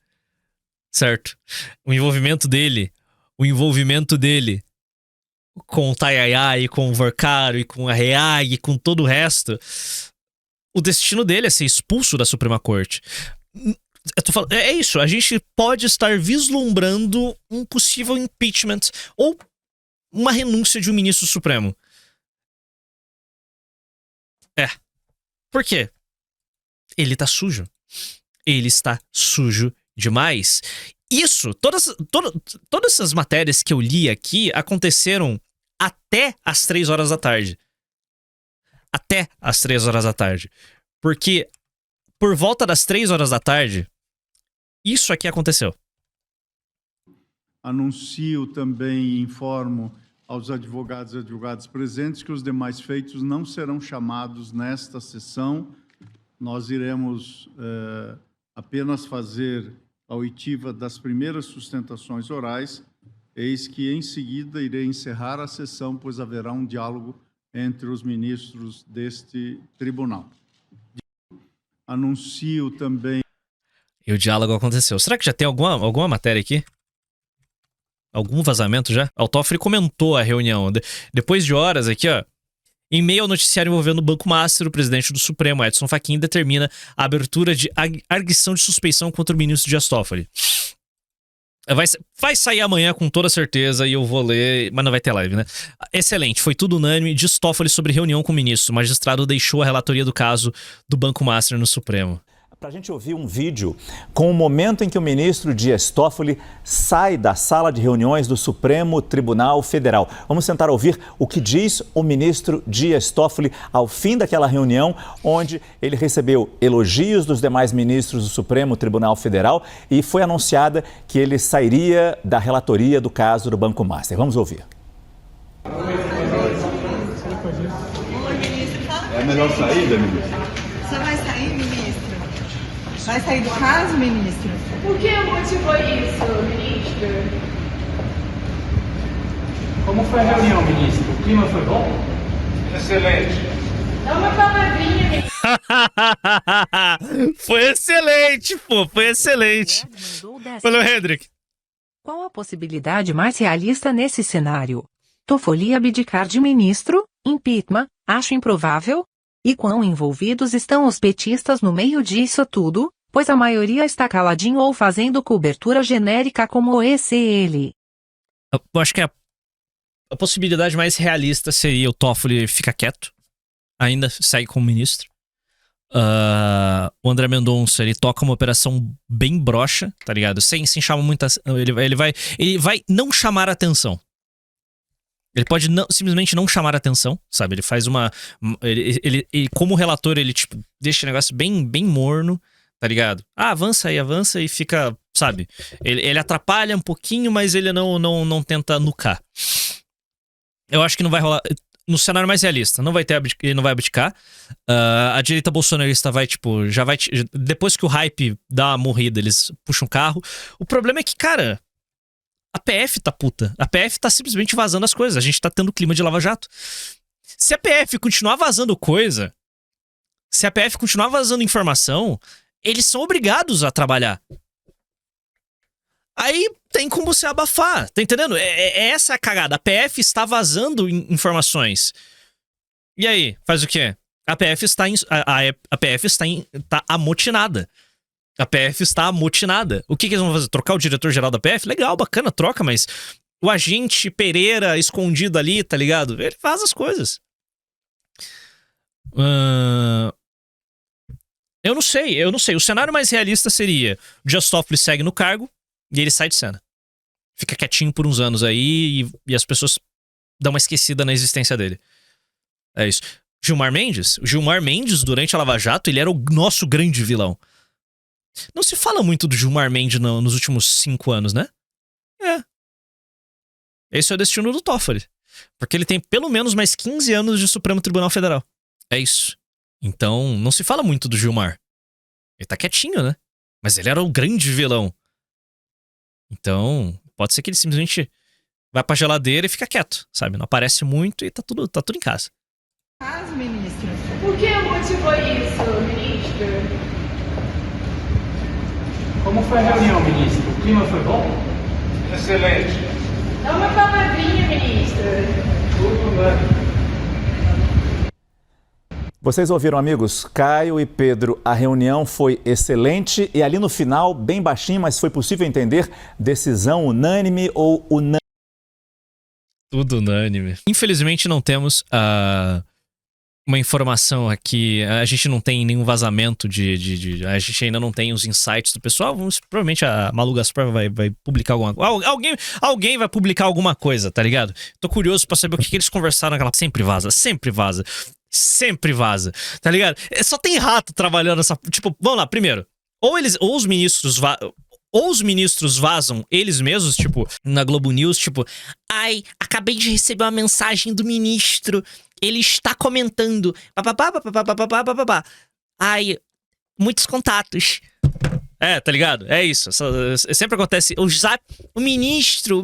Certo? O envolvimento dele com o Tayayá, com o Varcaro, e com a Reag, e com todo o resto, o destino dele é ser expulso da Suprema Corte. Eu tô falando, é isso, a gente pode estar vislumbrando um possível impeachment ou uma renúncia de um ministro supremo. Por quê? Ele tá sujo. Ele está sujo demais. Isso, todas essas matérias que eu li aqui aconteceram até as 3 horas da tarde. Até as 3 horas da tarde. Porque por volta das 3 horas da tarde, isso aqui aconteceu. Anuncio também e informo aos advogados e advogadas presentes que os demais feitos não serão chamados nesta sessão. Nós iremos apenas fazer a oitiva das primeiras sustentações orais, eis que em seguida irei encerrar a sessão, pois haverá um diálogo entre os ministros deste tribunal. Anuncio também... E o diálogo aconteceu. Será que já tem alguma matéria aqui? Algum vazamento já? O Toffoli comentou a reunião. Depois de horas aqui, ó. Em meio ao noticiário envolvendo o Banco Master, o presidente do Supremo, Edson Fachin, determina a abertura de arguição de suspeição contra o ministro Dias Toffoli. Vai sair amanhã com toda certeza e eu vou ler, mas não vai ter live, né? Excelente, foi tudo unânime. Dias Toffoli sobre reunião com o ministro. O magistrado deixou a relatoria do caso do Banco Master no Supremo. Para a gente ouvir um vídeo com o momento em que o ministro Dias Toffoli sai da sala de reuniões do Supremo Tribunal Federal. Vamos tentar ouvir o que diz o ministro Dias Toffoli ao fim daquela reunião, onde ele recebeu elogios dos demais ministros do Supremo Tribunal Federal e foi anunciada que ele sairia da relatoria do caso do Banco Master. Vamos ouvir. É a melhor saída, ministro? Só vai sair, ministro? Vai sair do caso, ministro? Por que motivou isso, ministro? Como foi a reunião, ministro? O clima foi bom? Excelente. Dá uma palavrinha, ministro. Foi excelente, pô. Foi excelente. Valeu, Hendrik. Qual a possibilidade mais realista nesse cenário? Toffoli abdicar de ministro? Impeachment? Acho improvável. E quão envolvidos estão os petistas no meio disso tudo? Pois a maioria está caladinho ou fazendo cobertura genérica como o ECL. Eu acho que a possibilidade mais realista seria o Toffoli ficar quieto, ainda segue como ministro. O André Mendonça, ele toca uma operação bem broxa, tá ligado? Sem chamar muita... Ele vai não chamar atenção. Ele pode simplesmente não chamar atenção, sabe? Ele faz uma... Ele como relator, ele tipo deixa o negócio bem morno, tá ligado? Avança e fica, sabe? Ele atrapalha um pouquinho, mas ele não tenta nucar. Eu acho que não vai rolar... No cenário mais realista, ele não vai abdicar. A direita bolsonarista vai, tipo, depois que o hype dá uma morrida, eles puxam o carro. O problema é que, cara... A PF tá puta. A PF tá simplesmente vazando as coisas. A gente tá tendo clima de Lava Jato. Se a PF continuar vazando coisa, se a PF continuar vazando informação, eles são obrigados a trabalhar. Aí tem como se abafar, tá entendendo? Essa é a cagada. A PF está vazando informações. E aí, faz o quê? A PF está amotinada. A PF está amotinada. O que eles vão fazer? Trocar o diretor-geral da PF? Legal, bacana, troca, mas o agente Pereira escondido ali, tá ligado? Ele faz as coisas. Eu não sei. O cenário mais realista seria: o Dias Toffoli segue no cargo e ele sai de cena. Fica quietinho por uns anos aí e as pessoas dão uma esquecida na existência dele. É isso. Gilmar Mendes? O Gilmar Mendes, durante a Lava Jato, ele era o nosso grande vilão. Não se fala muito do Gilmar Mendes nos últimos 5 anos, né? Esse é o destino do Toffoli. Porque ele tem pelo menos mais 15 anos de Supremo Tribunal Federal. É isso. Então, não se fala muito do Gilmar. Ele tá quietinho, né? Mas ele era o grande vilão. Então, pode ser que ele simplesmente vai pra geladeira e fica quieto, sabe? Não aparece muito e tá tudo em casa. Caso, ministro. Por que motivou isso, ministro? Como foi a reunião, ministro? O clima foi bom? Excelente. Dá uma palavrinha, ministro. Tudo bem. Vocês ouviram, amigos? Caio e Pedro, a reunião foi excelente e ali no final, bem baixinho, mas foi possível entender, decisão unânime ou unânime? Tudo unânime. Infelizmente não temos uma informação aqui, a gente não tem nenhum vazamento a gente ainda não tem os insights do pessoal. Provavelmente a Malu Gaspar vai publicar alguma coisa. Alguém vai publicar alguma coisa, tá ligado? Tô curioso pra saber o que eles conversaram naquela... Sempre vaza, tá ligado? Só tem rato trabalhando essa... Tipo, vamos lá, primeiro. Ou os ministros vazam eles mesmos, tipo, na Globo News, tipo... Ai, acabei de receber uma mensagem do ministro. Ele está comentando. Ai, muitos contatos. Tá ligado? É isso. Sempre acontece. O ministro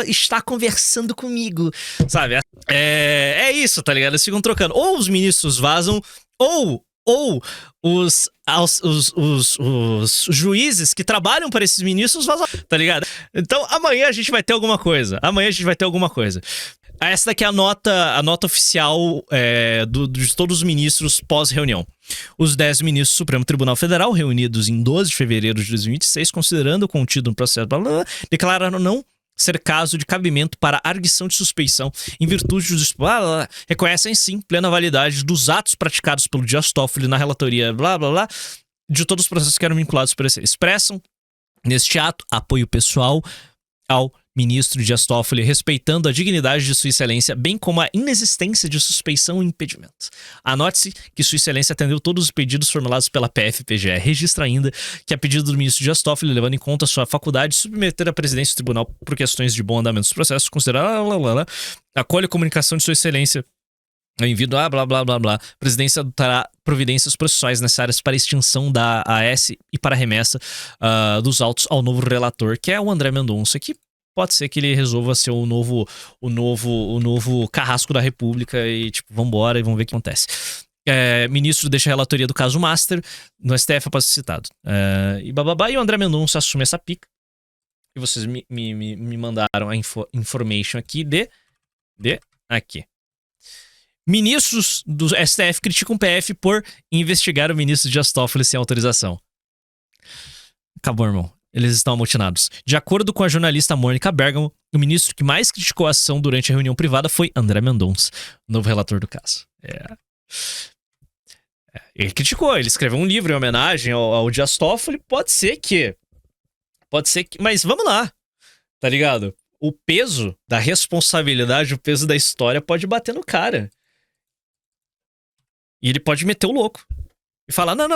está conversando comigo. Sabe? É isso, tá ligado? Eles ficam trocando. Ou os ministros vazam, ou os juízes que trabalham para esses ministros vazam, tá ligado? Então amanhã a gente vai ter alguma coisa. Essa daqui é a nota oficial de todos os ministros pós-reunião. Os 10 ministros do Supremo Tribunal Federal, reunidos em 12 de fevereiro de 2026, considerando o contido no processo, declararam não ser caso de cabimento para arguição de suspeição em virtude dos... reconhecem sim plena validade dos atos praticados pelo Dias Toffoli na relatoria de todos os processos que eram vinculados por esse. Expressam neste ato apoio pessoal ao ministro Dias Toffoli, respeitando a dignidade de Sua Excelência, bem como a inexistência de suspeição e impedimento. Anote-se que Sua Excelência atendeu todos os pedidos formulados pela PF-PGR. Registra ainda que, a pedido do ministro Dias Toffoli, levando em conta sua faculdade de submeter a presidência do tribunal por questões de bom andamento dos processos, considerar acolhe a comunicação de Sua Excelência enviado a presidência adotará providências processuais necessárias para a extinção da AS e para a remessa dos autos ao novo relator, que é o André Mendonça, que pode ser que ele resolva ser o novo carrasco da República e, tipo, vambora e vamos ver o que acontece. Ministro deixa a relatoria do caso Master no STF após ser citado. E o André Mendonça assume essa pica. E vocês me mandaram a information aqui aqui. Ministros do STF criticam o PF por investigar o ministro Dias Toffoli sem autorização. Acabou, irmão. Eles estão amotinados. De acordo com a jornalista Mônica Bergamo, o ministro que mais criticou a ação durante a reunião privada foi André Mendonça, novo relator do caso. Ele criticou, ele escreveu um livro em homenagem ao Dias Toffoli. Pode ser que... Mas vamos lá, tá ligado? O peso da responsabilidade, o peso da história pode bater no cara. E ele pode meter o louco. E falar, não.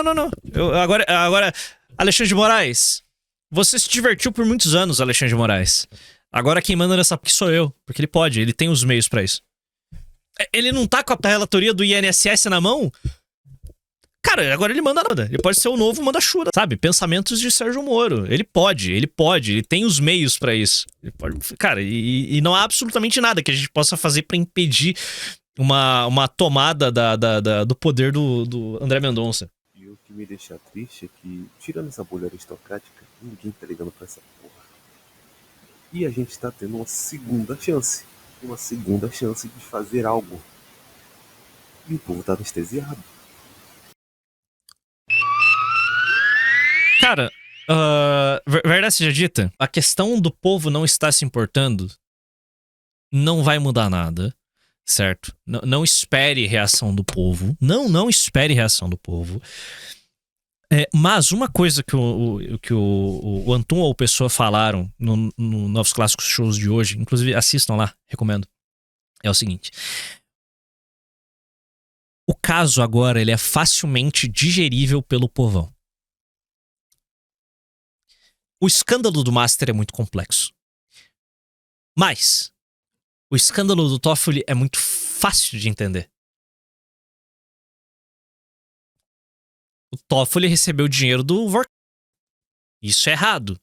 Agora, Alexandre de Moraes, você se divertiu por muitos anos, Alexandre de Moraes. Agora quem manda nessa PIC sou eu. Porque ele tem os meios pra isso. Ele não tá com a relatoria do INSS na mão? Cara, agora ele manda nada. Ele pode ser o novo manda-chuva, sabe? Pensamentos de Sérgio Moro. Ele tem os meios pra isso. Ele pode, cara, e não há absolutamente nada que a gente possa fazer pra impedir uma tomada do poder do André Mendonça. que me deixa triste é que, tirando essa bolha aristocrática, ninguém tá ligando pra essa porra. E a gente tá tendo uma segunda chance de fazer algo. E o povo tá anestesiado. Cara, verdade seja dita, a questão do povo não estar se importando não vai mudar nada, certo? Não espere reação do povo. Não espere reação do povo. Mas uma coisa que o Antum ou o Pessoa falaram no Novos Clássicos Shows de hoje, inclusive assistam lá, recomendo, é o seguinte. O caso agora ele é facilmente digerível pelo povão. O escândalo do Master é muito complexo. Mas o escândalo do Toffoli é muito fácil de entender. O Toffoli recebeu dinheiro do Vorkapich. Isso é errado.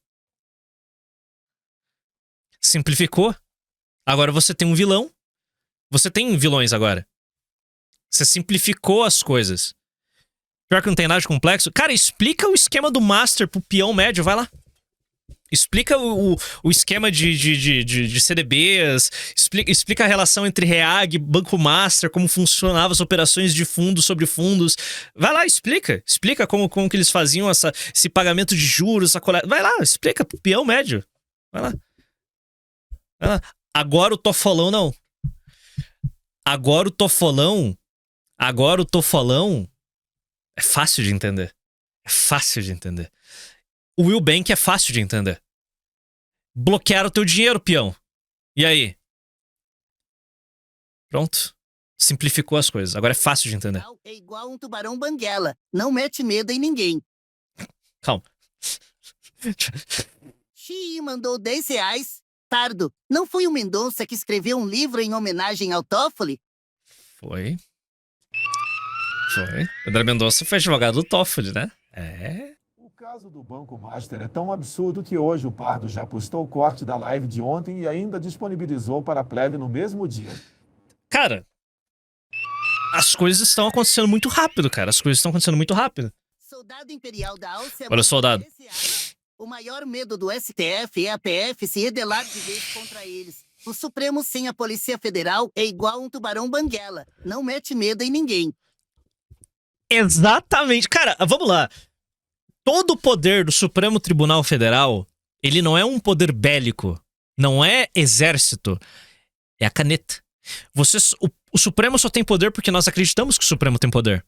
Simplificou. Agora você tem um vilão. Você tem vilões agora. Você simplificou as coisas. Pior que não tem nada de complexo. Cara, explica o esquema do Master pro peão médio. Vai lá. Explica o esquema de CDBs, explica a relação entre REAG, Banco Master, como funcionavam as operações de fundos sobre fundos. Vai lá, explica. Explica como que eles faziam esse pagamento de juros, essa coleta. Vai lá, explica pro peão médio. Vai lá. Agora o Tofolão não. Agora o Tofolão é fácil de entender. É fácil de entender. O Will Bank é fácil de entender. Bloquearam o teu dinheiro, peão. E aí? Pronto. Simplificou as coisas. Agora é fácil de entender. É igual um tubarão banguela. Não mete medo em ninguém. Calma. Xi mandou R$10. Tardo, não foi o Mendonça que escreveu um livro em homenagem ao Toffoli? Foi. André Mendonça foi advogado do Toffoli, né? O caso do Banco Master é tão absurdo que hoje o Pardo já postou o corte da live de ontem e ainda disponibilizou para a plebe no mesmo dia. Cara, as coisas estão acontecendo muito rápido, cara. As coisas estão acontecendo muito rápido. Soldado imperial da Áustria. Olha o soldado. O maior medo do STF é a PF se rebelar de vez contra eles. O Supremo sem a Polícia Federal é igual um tubarão banguela. Não mete medo em ninguém. Exatamente. Cara, vamos lá. Todo o poder do Supremo Tribunal Federal, ele não é um poder bélico. Não é exército. É a caneta. O Supremo só tem poder porque nós acreditamos que o Supremo tem poder.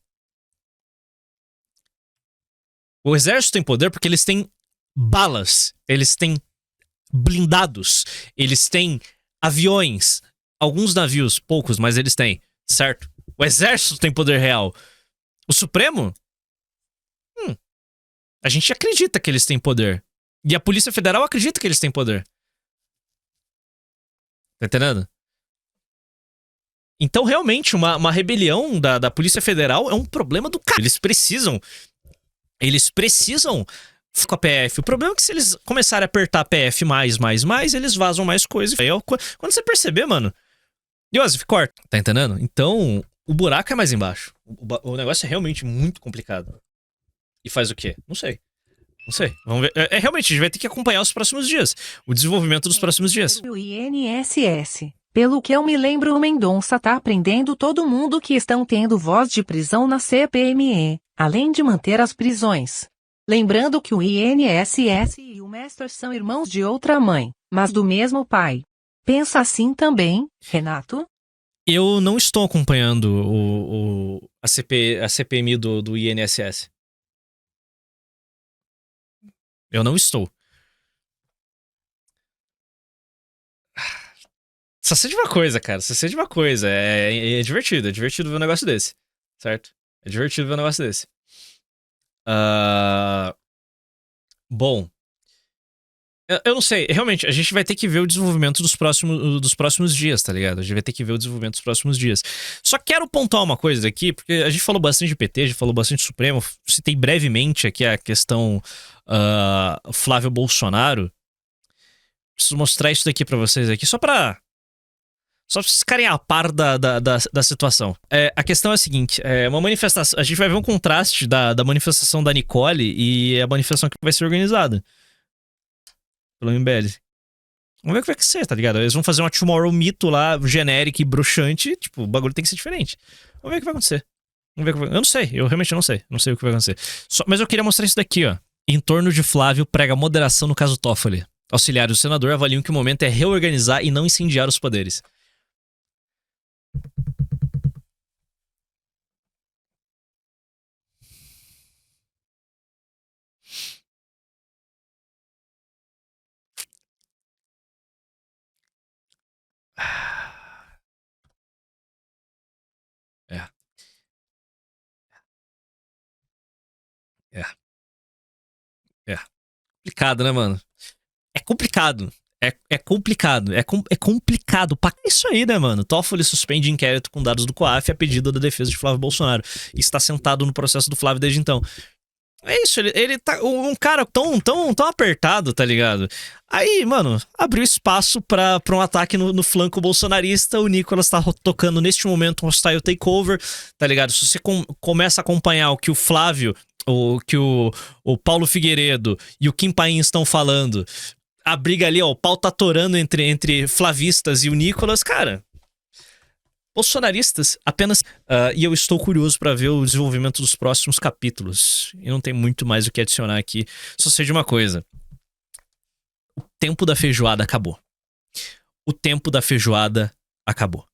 O exército tem poder porque eles têm balas. Eles têm blindados. Eles têm aviões. Alguns navios, poucos, mas eles têm. Certo? O exército tem poder real. O Supremo? A gente acredita que eles têm poder. E a Polícia Federal acredita que eles têm poder. Tá entendendo? Então, realmente, uma rebelião da Polícia Federal é um problema do cara. Eles precisam com a PF. O problema é que se eles começarem a apertar a PF mais, eles vazam mais coisas. Aí, quando você perceber, mano... Joseph, corta. Tá entendendo? Então, o buraco é mais embaixo. O negócio é realmente muito complicado. E faz o quê? Não sei. Vamos ver. Realmente, a gente vai ter que acompanhar os próximos dias. O desenvolvimento dos próximos dias. O INSS. Pelo que eu me lembro, o Mendonça tá prendendo todo mundo que estão tendo voz de prisão na CPME, além de manter as prisões. Lembrando que o INSS e o Master são irmãos de outra mãe, mas do mesmo pai. Pensa assim também, Renato? Eu não estou acompanhando a CPMI do INSS. Eu não estou. Só sei de uma coisa, cara. É divertido. É divertido ver um negócio desse. Certo? É divertido ver um negócio desse. Bom. Eu não sei. Realmente, a gente vai ter que ver o desenvolvimento dos próximos dias, tá ligado? A gente vai ter que ver o desenvolvimento dos próximos dias. Só quero pontuar uma coisa aqui, porque a gente falou bastante de PT, a gente falou bastante de Supremo. Citei brevemente aqui a questão Flávio Bolsonaro. Preciso mostrar isso daqui pra vocês aqui, só pra Só pra vocês ficarem a par da situação. A questão é a seguinte, uma manifestação... A gente vai ver um contraste da manifestação da Nicole e a manifestação que vai ser organizada pelo MBL. Vamos ver o que vai ser, tá ligado? Eles vão fazer uma Tomorrow mito lá, genérica e bruxante. Tipo, o bagulho tem que ser diferente. Vamos ver o que vai acontecer. Eu não sei, eu realmente não sei. Não sei o que vai acontecer. Mas eu queria mostrar isso daqui, ó. Em torno de Flávio prega moderação no caso Toffoli. Auxiliares do senador avaliam que o momento é reorganizar e não incendiar os poderes. Complicado, né, mano? É complicado. É complicado. É complicado. Isso aí, né, mano? Toffoli suspende inquérito com dados do COAF a pedido da defesa de Flávio Bolsonaro. E está sentado no processo do Flávio desde então. É isso, ele tá um cara tão apertado, tá ligado? Aí, mano, abriu espaço pra um ataque no flanco bolsonarista. O Nicolas tá tocando neste momento um style takeover, tá ligado? Se você começa a acompanhar o que o Flávio, o Paulo Figueiredo e o Kim Paim estão falando, a briga ali, ó, o pau tá torando entre flavistas e o Nicolas, cara... Bolsonaristas apenas... e eu estou curioso para ver o desenvolvimento dos próximos capítulos. E não tem muito mais o que adicionar aqui. Só sei de uma coisa. O tempo da feijoada acabou. O tempo da feijoada acabou.